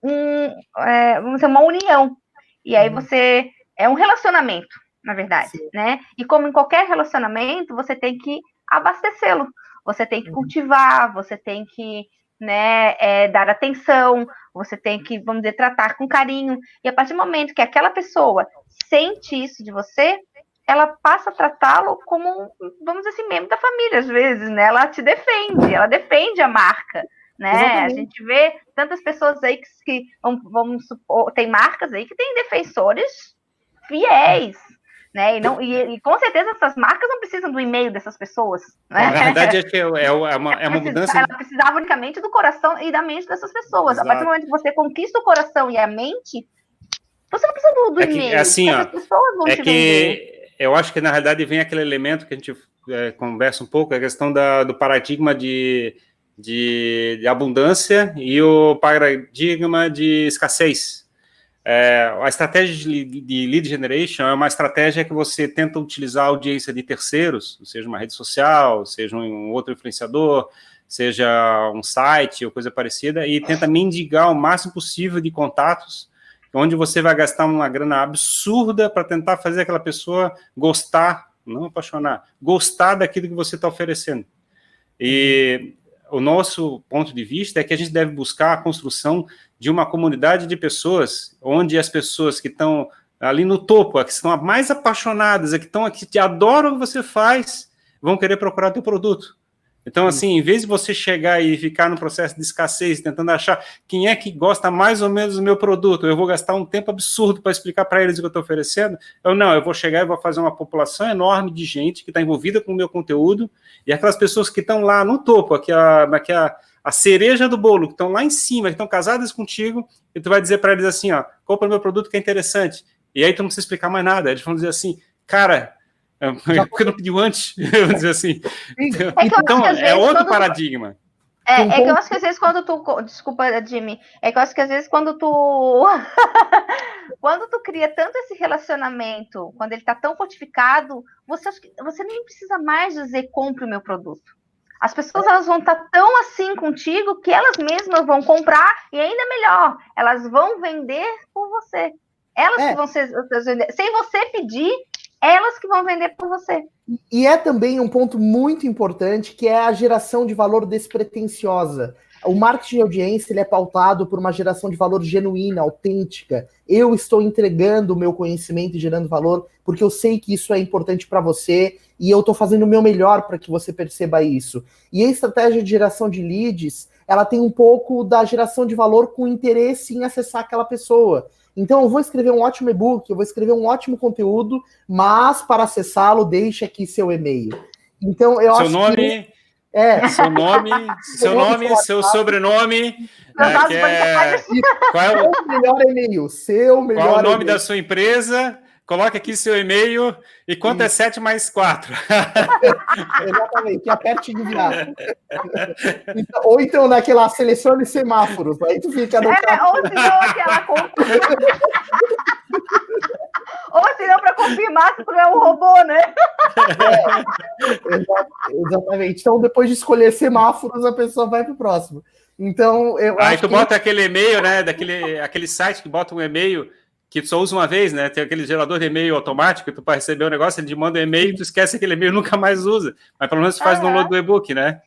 vamos dizer, uma união. E aí você... É um relacionamento, na verdade, né? E como em qualquer relacionamento, você tem que abastecê-lo. Você tem que cultivar, você tem que, né, dar atenção, você tem que, vamos dizer, tratar com carinho. E a partir do momento que aquela pessoa sente isso de você, ela passa a tratá-lo como, vamos dizer assim, membro da família, às vezes, né? Ela te defende, ela defende a marca, né? Exatamente. A gente vê tantas pessoas aí que vamos supor, tem marcas aí que têm defensores fiéis, né? E com certeza essas marcas não precisam do e-mail dessas pessoas, né? Na verdade, acho que é uma mudança... Ela precisava unicamente do coração e da mente dessas pessoas. Exato. A partir do momento que você conquista o coração e a mente, você não precisa do e-mail. Assim, as pessoas vão te vender. Eu acho que, na realidade, vem aquele elemento que a gente conversa um pouco, a questão do paradigma de abundância e o paradigma de escassez. A estratégia de lead generation é uma estratégia que você tenta utilizar a audiência de terceiros, seja uma rede social, seja um outro influenciador, seja um site ou coisa parecida, e tenta mendigar o máximo possível de contatos, onde você vai gastar uma grana absurda para tentar fazer aquela pessoa gostar, não apaixonar, gostar daquilo que você está oferecendo. E o nosso ponto de vista é que a gente deve buscar a construção de uma comunidade de pessoas, onde as pessoas que estão ali no topo, que estão mais apaixonadas, que te adoram o que você faz, vão querer procurar o teu produto. Então, assim, em vez de você chegar e ficar no processo de escassez, tentando achar quem é que gosta mais ou menos do meu produto, eu vou gastar um tempo absurdo para explicar para eles o que eu estou oferecendo, eu vou chegar e vou fazer uma população enorme de gente que está envolvida com o meu conteúdo, e aquelas pessoas que estão lá no topo, a cereja do bolo, que estão lá em cima, que estão casadas contigo, e tu vai dizer para eles assim, compra o meu produto que é interessante. E aí tu não precisa explicar mais nada, eles vão dizer assim, cara... Porque não pediu antes, eu vou dizer assim. Então, é outro paradigma. Que eu acho que às vezes quando tu... Desculpa, Jimmy. É que eu acho que às vezes quando tu... quando tu cria tanto esse relacionamento, quando ele tá tão fortificado, você nem precisa mais dizer compre o meu produto. As pessoas elas vão estar tão assim contigo que elas mesmas vão comprar e ainda melhor, elas vão vender por você. Elas que vão ser... Sem você pedir... Elas que vão vender por você. E é também um ponto muito importante, que é a geração de valor despretensiosa. O marketing de audiência ele é pautado por uma geração de valor genuína, autêntica. Eu estou entregando o meu conhecimento e gerando valor, porque eu sei que isso é importante para você, e eu estou fazendo o meu melhor para que você perceba isso. E a estratégia de geração de leads, ela tem um pouco da geração de valor com interesse em acessar aquela pessoa. Então, eu vou escrever um ótimo e-book, eu vou escrever um ótimo conteúdo, mas para acessá-lo, deixe aqui seu e-mail. Então, eu acho que... Seu nome, seu sobrenome. Qual é o melhor e-mail? Qual é o nome da sua empresa? Coloque aqui seu e-mail e quanto é 7 mais 4? Exatamente, aperte de enviar. Ou então naquela selecione semáforos, aí tu fica no ou se não aquela compra. Ou se não para confirmar que tu é um robô, né? Exatamente. Então, depois de escolher semáforos, a pessoa vai para o próximo. Então, eu aí tu bota aquele e-mail, né? Aquele site que bota um e-mail que tu só usa uma vez, né? Tem aquele gerador de e-mail automático, tu para receber o negócio, ele te manda um e-mail, tu esquece aquele e-mail e nunca mais usa. Mas pelo menos tu faz download do e-book, né?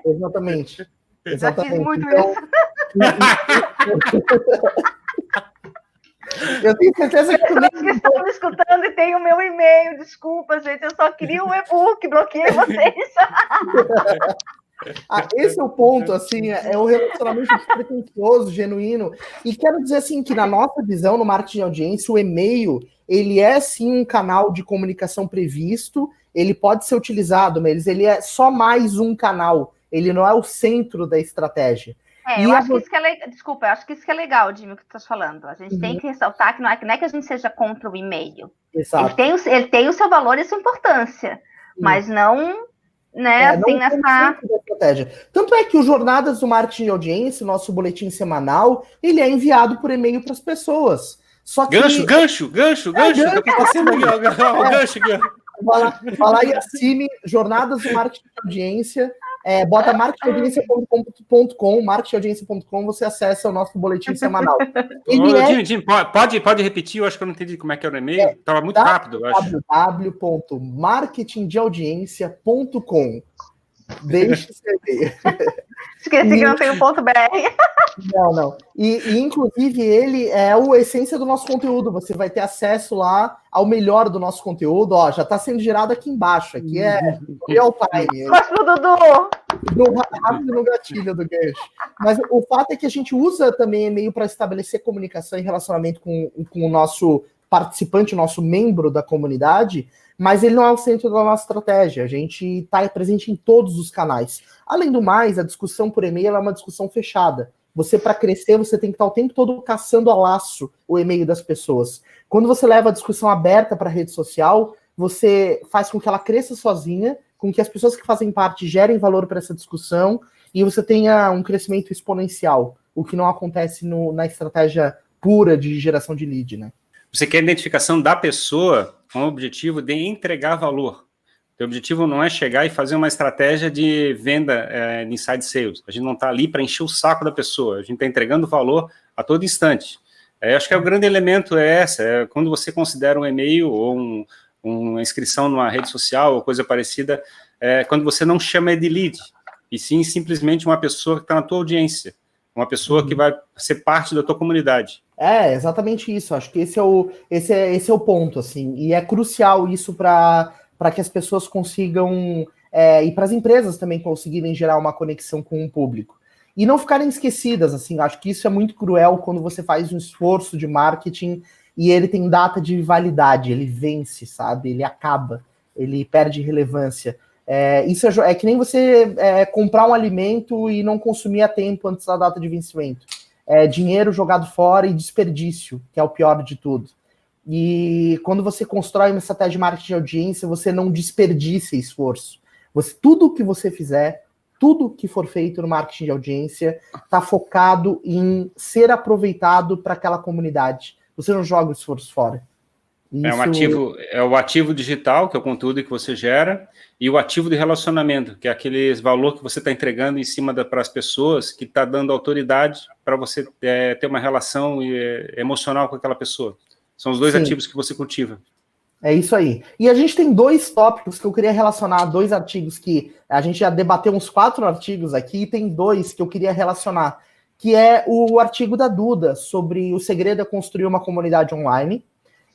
Exatamente. Já fiz muito isso. Eu tenho certeza que eu faço questão de escutando e tem o meu e-mail. Desculpa, gente, eu só queria um e-book, bloqueei vocês. Esse é o ponto, assim, é um relacionamento despretensioso, genuíno. E quero dizer, assim, que na nossa visão, no marketing de audiência, o e-mail, ele é, sim, um canal de comunicação previsto, ele pode ser utilizado, mas ele é só mais um canal, ele não é o centro da estratégia. Eu acho que isso que é legal. Desculpa, eu acho que isso que é legal, Jimmy, o que tu está falando. A gente tem que ressaltar que não é que a gente seja contra o e-mail. Exato. Ele tem o seu valor e sua importância, mas não, né, assim, nessa... estratégia. Tanto é que o Jornadas do Marketing de Audiência, nosso boletim semanal, ele é enviado por e-mail para as pessoas. Só que... Gancho! Tá passando aqui, ó, o gancho aqui, ó. Vai lá e assine Jornadas do Marketing de Audiência. Bota marketingaudiência.com, você acessa o nosso boletim semanal. Jimmy, pode repetir? Eu acho que eu não entendi como é que era o e-mail. Estava muito rápido, eu acho. www.marketingdeaudiência.com. Deixe escrever. Esqueci que não tem o ponto .br. Não. E, inclusive, ele é a essência do nosso conteúdo. Você vai ter acesso lá ao melhor do nosso conteúdo. Ó, já está sendo gerado aqui embaixo. Aqui é real time. Mostra pro Dudu. Rápido no gatilho do gancho. Mas o fato é que a gente usa também e-mail para estabelecer comunicação e relacionamento com o nosso participante, o nosso membro da comunidade, mas ele não é o centro da nossa estratégia. A gente está presente em todos os canais. Além do mais, a discussão por e-mail é uma discussão fechada. Você, para crescer, você tem que estar o tempo todo caçando a laço o e-mail das pessoas. Quando você leva a discussão aberta para a rede social, você faz com que ela cresça sozinha, com que as pessoas que fazem parte gerem valor para essa discussão e você tenha um crescimento exponencial, o que não acontece na estratégia pura de geração de lead, né? Você quer a identificação da pessoa com o objetivo de entregar valor. O objetivo não é chegar e fazer uma estratégia de venda de inside sales. A gente não está ali para encher o saco da pessoa. A gente está entregando valor a todo instante. Acho que o grande elemento é quando você considera um e-mail ou uma inscrição numa rede social ou coisa parecida, quando você não chama de lead, e sim simplesmente uma pessoa que está na tua audiência, uma pessoa que vai ser parte da tua comunidade. Exatamente isso. Acho que esse é o ponto, assim, e é crucial isso para que as pessoas consigam, e para as empresas também conseguirem gerar uma conexão com o público. E não ficarem esquecidas, assim, acho que isso é muito cruel quando você faz um esforço de marketing e ele tem data de validade, ele vence, sabe? Ele acaba, ele perde relevância. Isso é que nem você comprar um alimento e não consumir a tempo antes da data de vencimento. Dinheiro jogado fora e desperdício, que é o pior de tudo. E quando você constrói uma estratégia de marketing de audiência, você não desperdiça esforço. Tudo que você fizer, tudo que for feito no marketing de audiência, está focado em ser aproveitado para aquela comunidade. Você não joga o esforço fora. Isso... É o ativo digital, que é o conteúdo que você gera, e o ativo de relacionamento, que é aquele valor que você está entregando em cima para as pessoas, que está dando autoridade para você ter uma relação emocional com aquela pessoa. São os dois ativos que você cultiva. É isso aí. E a gente tem dois tópicos que eu queria relacionar, dois artigos que a gente já debateu uns 4 artigos aqui, e tem 2 que eu queria relacionar, que é o artigo da Duda sobre o segredo é construir uma comunidade online,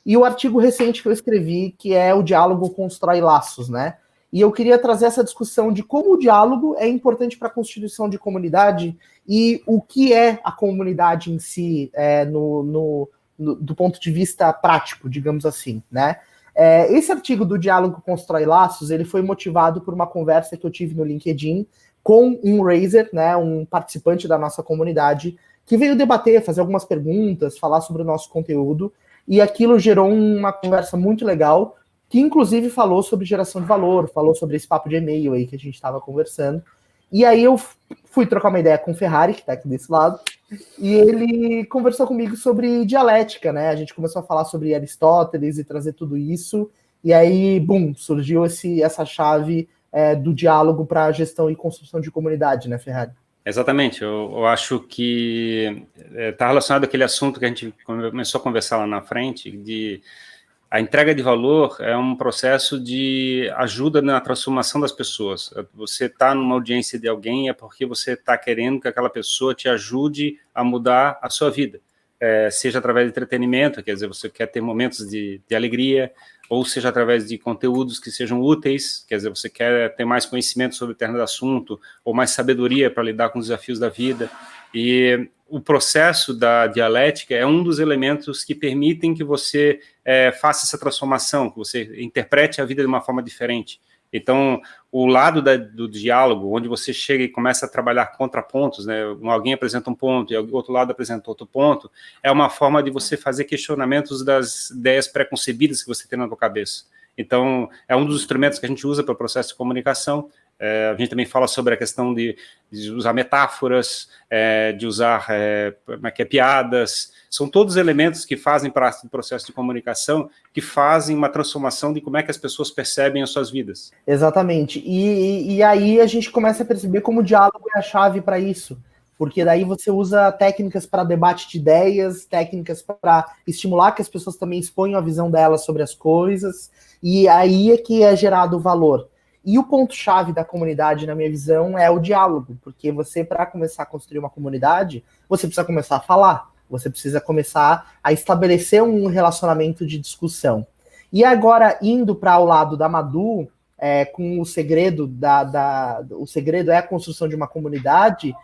e o artigo recente que eu escrevi, que é o diálogo constrói laços, né? E eu queria trazer essa discussão de como o diálogo é importante para a constituição de comunidade e o que é a comunidade em si, do ponto de vista prático, digamos assim, né? Esse artigo do Diálogo Constrói Laços, ele foi motivado por uma conversa que eu tive no LinkedIn com um Raiser, né, um participante da nossa comunidade, que veio debater, fazer algumas perguntas, falar sobre o nosso conteúdo, e aquilo gerou uma conversa muito legal, que inclusive falou sobre geração de valor, falou sobre esse papo de e-mail aí que a gente estava conversando. E aí eu fui trocar uma ideia com o Ferrari, que está aqui desse lado, e ele conversou comigo sobre dialética, né? A gente começou a falar sobre Aristóteles e trazer tudo isso, e aí, bum, surgiu essa chave do diálogo para gestão e construção de comunidade, né, Ferrari? Exatamente, eu acho que está relacionado àquele assunto que a gente começou a conversar lá na frente, de a entrega de valor é um processo de ajuda na transformação das pessoas. Você está numa audiência de alguém é porque você está querendo que aquela pessoa te ajude a mudar a sua vida. seja através de entretenimento, quer dizer, você quer ter momentos de alegria, ou seja através de conteúdos que sejam úteis, quer dizer, você quer ter mais conhecimento sobre determinado assunto, ou mais sabedoria para lidar com os desafios da vida. E o processo da dialética é um dos elementos que permitem que você faça essa transformação, que você interprete a vida de uma forma diferente. Então, o lado do diálogo, onde você chega e começa a trabalhar contrapontos, né? Alguém apresenta um ponto e o outro lado apresenta outro ponto, é uma forma de você fazer questionamentos das ideias pré-concebidas que você tem na sua cabeça. Então, é um dos instrumentos que a gente usa para o processo de comunicação. A gente também fala sobre a questão de usar metáforas, de usar piadas. São todos elementos que fazem parte do processo de comunicação, que fazem uma transformação de como é que as pessoas percebem as suas vidas. Exatamente. E aí a gente começa a perceber como o diálogo é a chave para isso. Porque daí você usa técnicas para debate de ideias, técnicas para estimular que as pessoas também exponham a visão delas sobre as coisas, e aí é que é gerado o valor. E o ponto-chave da comunidade, na minha visão, é o diálogo, porque você, para começar a construir uma comunidade, você precisa começar a falar, você precisa começar a estabelecer um relacionamento de discussão. E agora, indo para o lado da Madu, com o segredo o segredo é a construção de uma comunidade,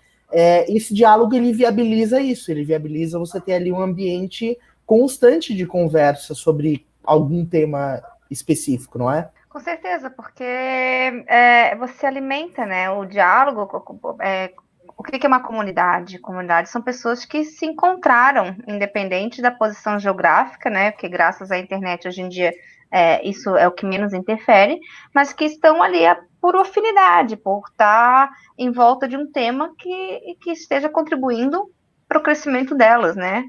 esse diálogo ele viabiliza isso, ele viabiliza você ter ali um ambiente constante de conversa sobre algum tema específico, não é? Com certeza, porque você alimenta, né, o diálogo. O que é uma comunidade? Comunidade são pessoas que se encontraram, independente da posição geográfica, né, porque graças à internet hoje em dia isso é o que menos interfere, mas que estão ali por afinidade, por estar em volta de um tema que esteja contribuindo para o crescimento delas, né?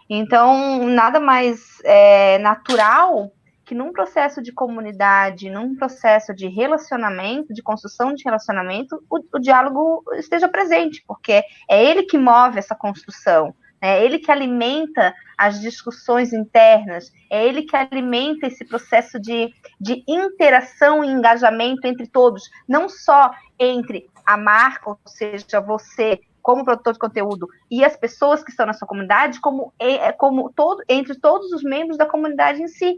Então, nada mais natural que num processo de comunidade, num processo de relacionamento, de construção de relacionamento, o diálogo esteja presente, porque é ele que move essa construção, é ele que alimenta as discussões internas, é ele que alimenta esse processo de interação e engajamento entre todos, não só entre a marca, ou seja, você, como produtor de conteúdo, e as pessoas que estão na sua comunidade, entre todos os membros da comunidade em si.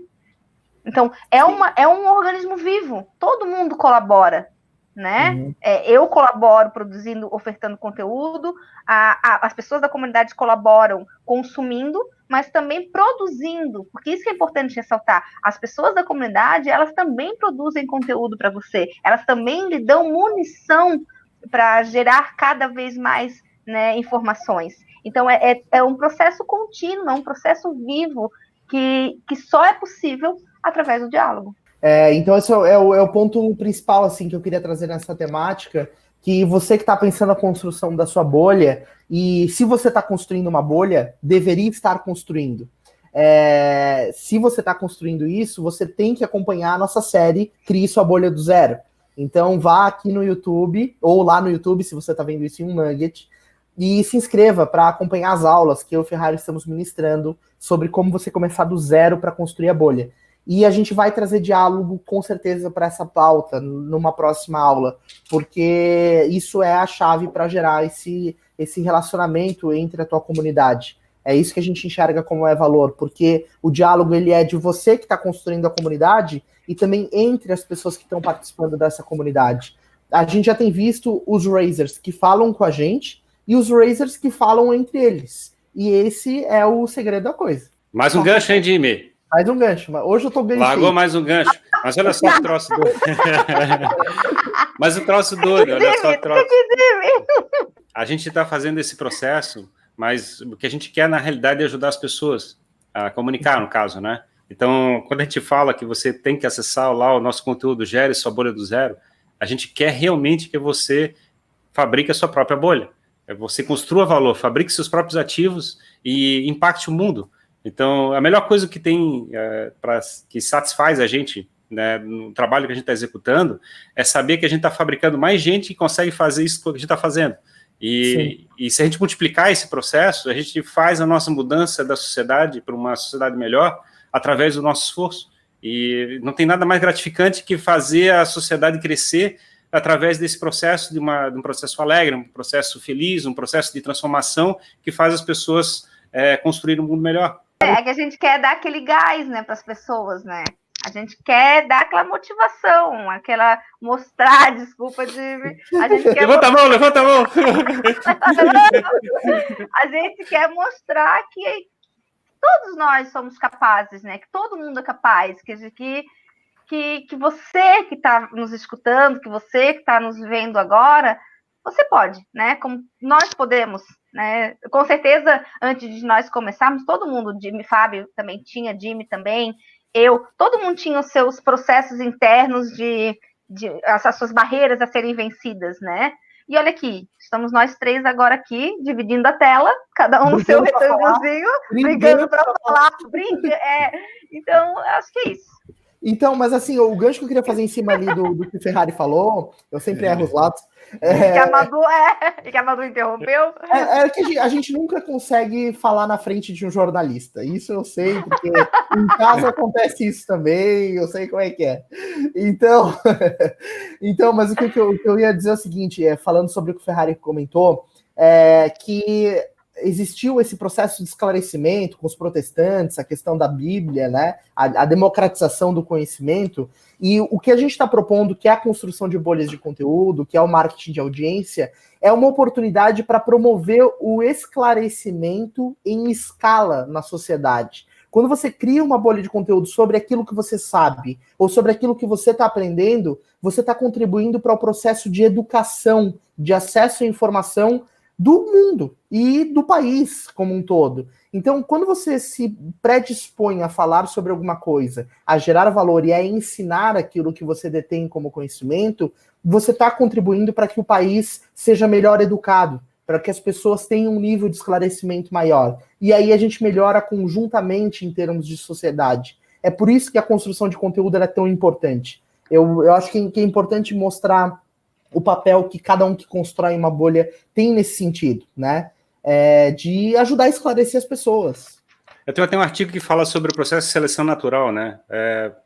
Então, é um organismo vivo, todo mundo colabora, né? Uhum. Eu colaboro produzindo, ofertando conteúdo, as pessoas da comunidade colaboram consumindo, mas também produzindo, porque isso é importante ressaltar. As pessoas da comunidade, elas também produzem conteúdo para você, elas também lhe dão munição para gerar cada vez mais, né, informações. Então, é um processo contínuo, é um processo vivo, que só é possível através do diálogo. Então esse é o ponto principal assim, que eu queria trazer nessa temática, que você que está pensando na construção da sua bolha, e se você está construindo uma bolha, deveria estar construindo. Se você está construindo isso, você tem que acompanhar a nossa série Crie Sua Bolha do Zero. Então vá aqui no YouTube, ou lá no YouTube, se você está vendo isso em um nugget, e se inscreva para acompanhar as aulas que eu e o Ferrari estamos ministrando sobre como você começar do zero para construir a bolha. E a gente vai trazer diálogo, com certeza, para essa pauta numa próxima aula, porque isso é a chave para gerar esse relacionamento entre a tua comunidade. É isso que a gente enxerga como valor, porque o diálogo ele é de você que está construindo a comunidade e também entre as pessoas que estão participando dessa comunidade. A gente já tem visto os Razers que falam com a gente e os Razers que falam entre eles. E esse é o segredo da coisa. Mais um gancho, hein, Jimmy? Mais um gancho. Hoje eu tô ganhando. Largou mais um gancho. Mas olha só o troço doido. Mas o troço doido, olha só o troço. A gente está fazendo esse processo, mas o que a gente quer, na realidade, é ajudar as pessoas a comunicar, no caso, né? Então, quando a gente fala que você tem que acessar lá o nosso conteúdo, gere sua bolha do zero, a gente quer realmente que você fabrique a sua própria bolha. Você construa valor, fabrique seus próprios ativos e impacte o mundo. Então, a melhor coisa que tem que satisfaz a gente, né, no trabalho que a gente está executando é saber que a gente está fabricando mais gente que consegue fazer isso que a gente está fazendo. E se a gente multiplicar esse processo, a gente faz a nossa mudança da sociedade para uma sociedade melhor através do nosso esforço. E não tem nada mais gratificante que fazer a sociedade crescer através desse processo, de um processo alegre, um processo feliz, um processo de transformação que faz as pessoas construir um mundo melhor. É que a gente quer dar aquele gás, né, para as pessoas, né? A gente quer dar aquela motivação, mostrar, desculpa, a gente quer levanta a mão! A gente quer mostrar que todos nós somos capazes, né? Que todo mundo é capaz, que você que está nos escutando, que você que está nos vendo agora, você pode, né? Como nós podemos, né? Com certeza, antes de nós começarmos, todo mundo, Jimmy, Fábio também tinha, Jimmy também, todo mundo tinha os seus processos internos de essas suas barreiras a serem vencidas, né? E olha aqui, estamos nós três agora aqui, dividindo a tela, cada um no seu retângulozinho, brigando para falar, então, acho que é isso. Então, mas assim, o gancho que eu queria fazer em cima ali do que o Ferrari falou, eu sempre erro os lados. Que a Madu interrompeu. É que a gente nunca consegue falar na frente de um jornalista. Isso eu sei, porque em casa acontece isso também, eu sei como é que é. Então, mas o que eu ia dizer é o seguinte, falando sobre o que o Ferrari comentou, que existiu esse processo de esclarecimento com os protestantes, a questão da Bíblia, né, a democratização do conhecimento, e o que a gente está propondo, que é a construção de bolhas de conteúdo, que é o marketing de audiência, é uma oportunidade para promover o esclarecimento em escala na sociedade. Quando você cria uma bolha de conteúdo sobre aquilo que você sabe, ou sobre aquilo que você está aprendendo, você está contribuindo para o processo de educação, de acesso à informação do mundo e do país como um todo. Então, quando você se predispõe a falar sobre alguma coisa, a gerar valor e a ensinar aquilo que você detém como conhecimento, você está contribuindo para que o país seja melhor educado, para que as pessoas tenham um nível de esclarecimento maior. E aí a gente melhora conjuntamente em termos de sociedade. É por isso que a construção de conteúdo é tão importante. Eu acho que é importante mostrar o papel que cada um que constrói uma bolha tem nesse sentido, né? De ajudar a esclarecer as pessoas. Eu tenho até um artigo que fala sobre o processo de seleção natural, né?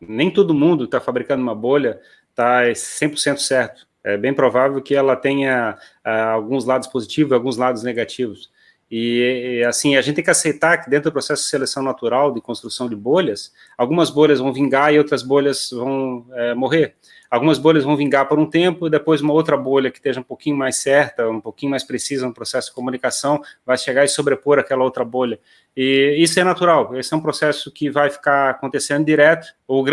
Nem todo mundo que está fabricando uma bolha está 100% certo. É bem provável que ela tenha alguns lados positivos e alguns lados negativos. E assim, a gente tem que aceitar que dentro do processo de seleção natural, de construção de bolhas, algumas bolhas vão vingar e outras bolhas vão morrer. Algumas bolhas vão vingar por um tempo, e depois uma outra bolha que esteja um pouquinho mais certa, um pouquinho mais precisa no processo de comunicação, vai chegar e sobrepor aquela outra bolha. E isso é natural, esse é um processo que vai ficar acontecendo direto. Eu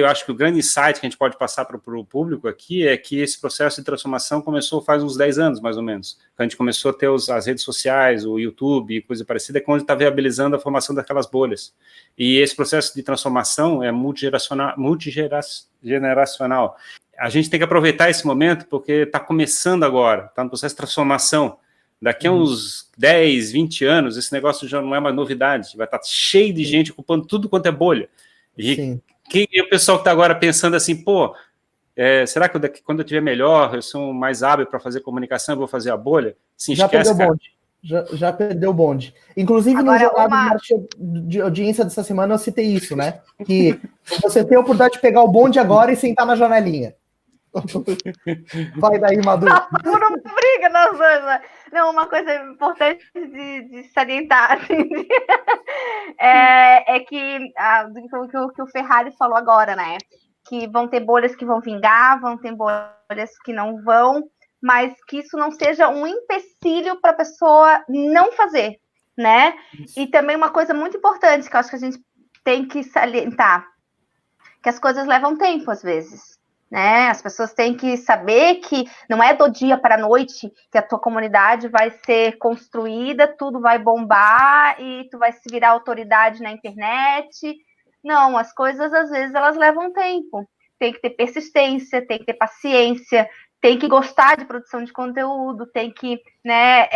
acho que o grande insight que a gente pode passar para o público aqui é que esse processo de transformação começou faz uns 10 anos, mais ou menos. A gente começou a ter as redes sociais, o YouTube e coisa parecida, que onde está viabilizando a formação daquelas bolhas. E esse processo de transformação é multigeneracional. A gente tem que aproveitar esse momento porque está começando agora, está no processo de transformação. Daqui a uns 10, 20 anos, esse negócio já não é mais novidade, vai estar cheio de gente ocupando tudo quanto é bolha. E o pessoal que está agora pensando assim, será que quando eu estiver melhor, eu sou mais hábil para fazer comunicação, eu vou fazer a bolha? Sim, já esquece, perdeu o bonde. Já perdeu o bonde. Inclusive, agora, no jornal de audiência dessa semana, eu citei isso, né? Que você tem a oportunidade de pegar o bonde agora e sentar na janelinha. Vai daí, Madu. Não briga, nós dois, né? Não, uma coisa importante de salientar assim, que o Ferrari falou agora, né? Que vão ter bolhas que vão vingar, vão ter bolhas que não vão, mas que isso não seja um empecilho para a pessoa não fazer, né? Isso. E também uma coisa muito importante que eu acho que a gente tem que salientar, que as coisas levam tempo às vezes. Né? As pessoas têm que saber que não é do dia para a noite que a tua comunidade vai ser construída, tudo vai bombar e tu vai se virar autoridade na internet. Não, as coisas às vezes elas levam tempo. Tem que ter persistência, tem que ter paciência, tem que gostar de produção de conteúdo, tem que, né,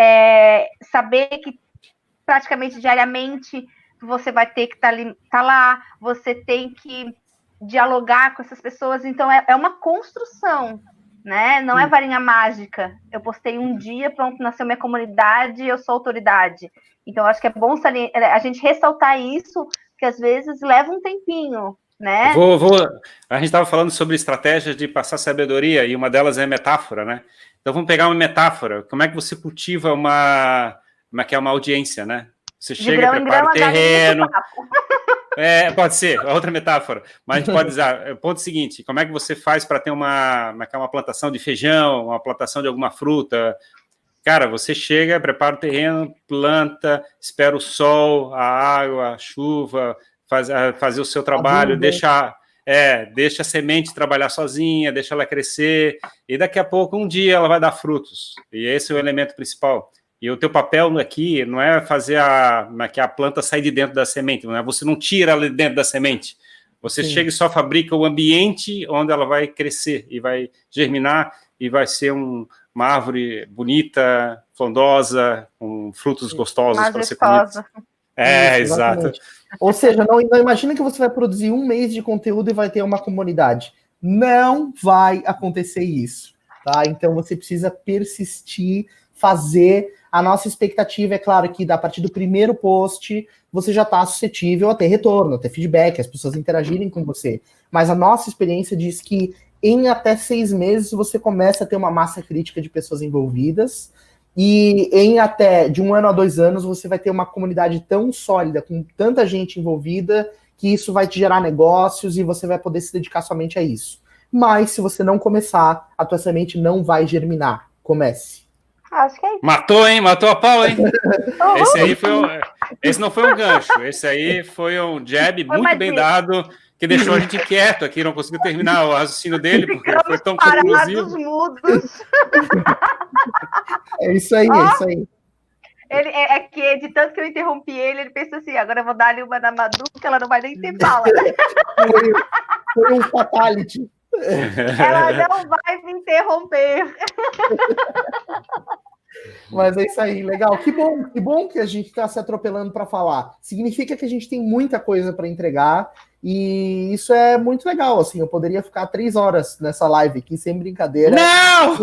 saber que praticamente diariamente você vai ter que estar lá, você tem que dialogar com essas pessoas, então é uma construção, né? Não é varinha mágica. Eu postei um dia, pronto, nasceu minha comunidade, eu sou autoridade. Então, acho que é bom a gente ressaltar isso, que às vezes leva um tempinho, né? A gente estava falando sobre estratégias de passar sabedoria, e uma delas é metáfora, né? Então, vamos pegar uma metáfora. Como é que você cultiva uma audiência, né? Você chega, prepara o terreno. Pode ser, outra metáfora. Mas a gente pode dizer, o ponto seguinte, como é que você faz para ter uma plantação de feijão, uma plantação de alguma fruta? Cara, você chega, prepara o terreno, planta, espera o sol, a água, a chuva, fazer o seu trabalho, deixa a semente trabalhar sozinha, deixa ela crescer, e daqui a pouco, um dia, ela vai dar frutos. E esse é o elemento principal. E o teu papel aqui não é fazer a planta sair de dentro da semente, não é? Você não tira ela de dentro da semente. Você chega e só fabrica o ambiente onde ela vai crescer e vai germinar e vai ser uma árvore bonita, frondosa, com frutos gostosos para ser comidos. Exato. Ou seja, não imagina que você vai produzir um mês de conteúdo e vai ter uma comunidade. Não vai acontecer isso, tá? Então você precisa persistir, fazer. A nossa expectativa é claro que a partir do primeiro post você já está suscetível a ter retorno, a ter feedback, as pessoas interagirem com você. Mas a nossa experiência diz que em até 6 meses você começa a ter uma massa crítica de pessoas envolvidas, e em até de 1 ano a 2 anos você vai ter uma comunidade tão sólida, com tanta gente envolvida, que isso vai te gerar negócios e você vai poder se dedicar somente a isso. Mas se você não começar, a tua semente não vai germinar. Comece. Acho que é isso. Matou, hein? Matou a pau, hein? Esse não foi um gancho, esse aí foi um jab muito bem dado, que deixou a gente quieto aqui, não conseguiu terminar o raciocínio dele, porque foi tão conclusivo. Mudos. É isso aí, é isso aí. Ele, que de tanto que eu interrompi ele pensa assim, agora eu vou dar ali uma na Madu, que ela não vai nem ter fala. Foi um fatality. Ela não vai me interromper. Mas é isso aí, legal. Que bom que a gente está se atropelando para falar. Significa que a gente tem muita coisa para entregar e isso é muito legal. Assim, eu poderia ficar 3 horas nessa live aqui sem brincadeira. Não!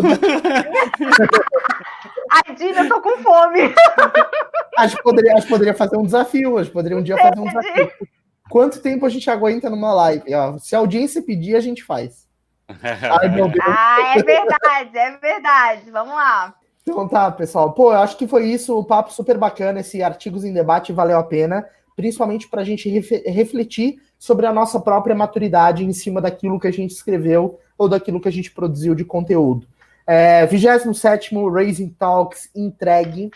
Ai, Dina, eu tô com fome. A gente poderia fazer um desafio. A gente poderia um dia fazer um desafio. Quanto tempo a gente aguenta numa live? Ó, se a audiência pedir, a gente faz. Ai, meu Deus. É verdade. Vamos lá. Então tá, pessoal. Pô, eu acho que foi isso, o papo super bacana, esse Artigos em Debate valeu a pena, principalmente para a gente refletir sobre a nossa própria maturidade em cima daquilo que a gente escreveu ou daquilo que a gente produziu de conteúdo. 27º Raising Talks entregue.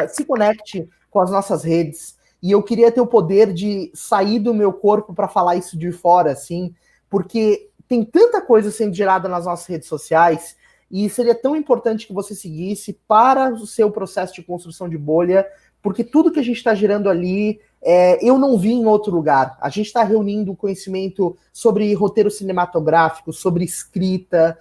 Se conecte com as nossas redes. E eu queria ter o poder de sair do meu corpo para falar isso de fora, assim, porque tem tanta coisa sendo gerada nas nossas redes sociais. E seria tão importante que você seguisse para o seu processo de construção de bolha, porque tudo que a gente está gerando ali, eu não vi em outro lugar. A gente está reunindo conhecimento sobre roteiro cinematográfico, sobre escrita,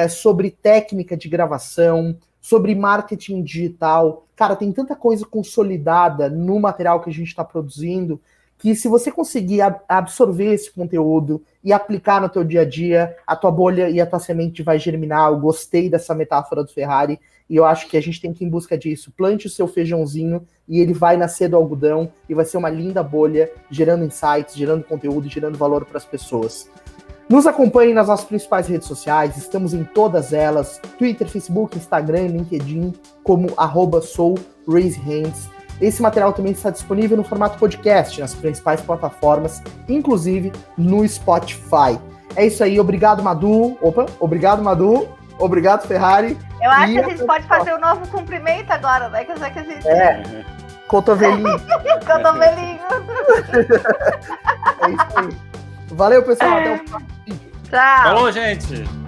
sobre técnica de gravação, sobre marketing digital. Cara, tem tanta coisa consolidada no material que a gente está produzindo, que se você conseguir absorver esse conteúdo e aplicar no teu dia a dia, a tua bolha e a tua semente vai germinar. Eu gostei dessa metáfora do Ferrari e eu acho que a gente tem que ir em busca disso. Plante o seu feijãozinho e ele vai nascer do algodão e vai ser uma linda bolha, gerando insights, gerando conteúdo e gerando valor para as pessoas. Nos acompanhem nas nossas principais redes sociais, estamos em todas elas, Twitter, Facebook, Instagram, LinkedIn, como @soulraisehands. Esse material também está disponível no formato podcast, nas principais plataformas, inclusive no Spotify. É isso aí, obrigado, Madu. Obrigado, Madu. Obrigado, Ferrari. Eu acho que a gente pode fazer um novo cumprimento agora, né? Que a gente... Cotovelinho. Cotovelinho. É isso aí. Valeu, pessoal. Até o próximo vídeo. Tchau. Falou, gente.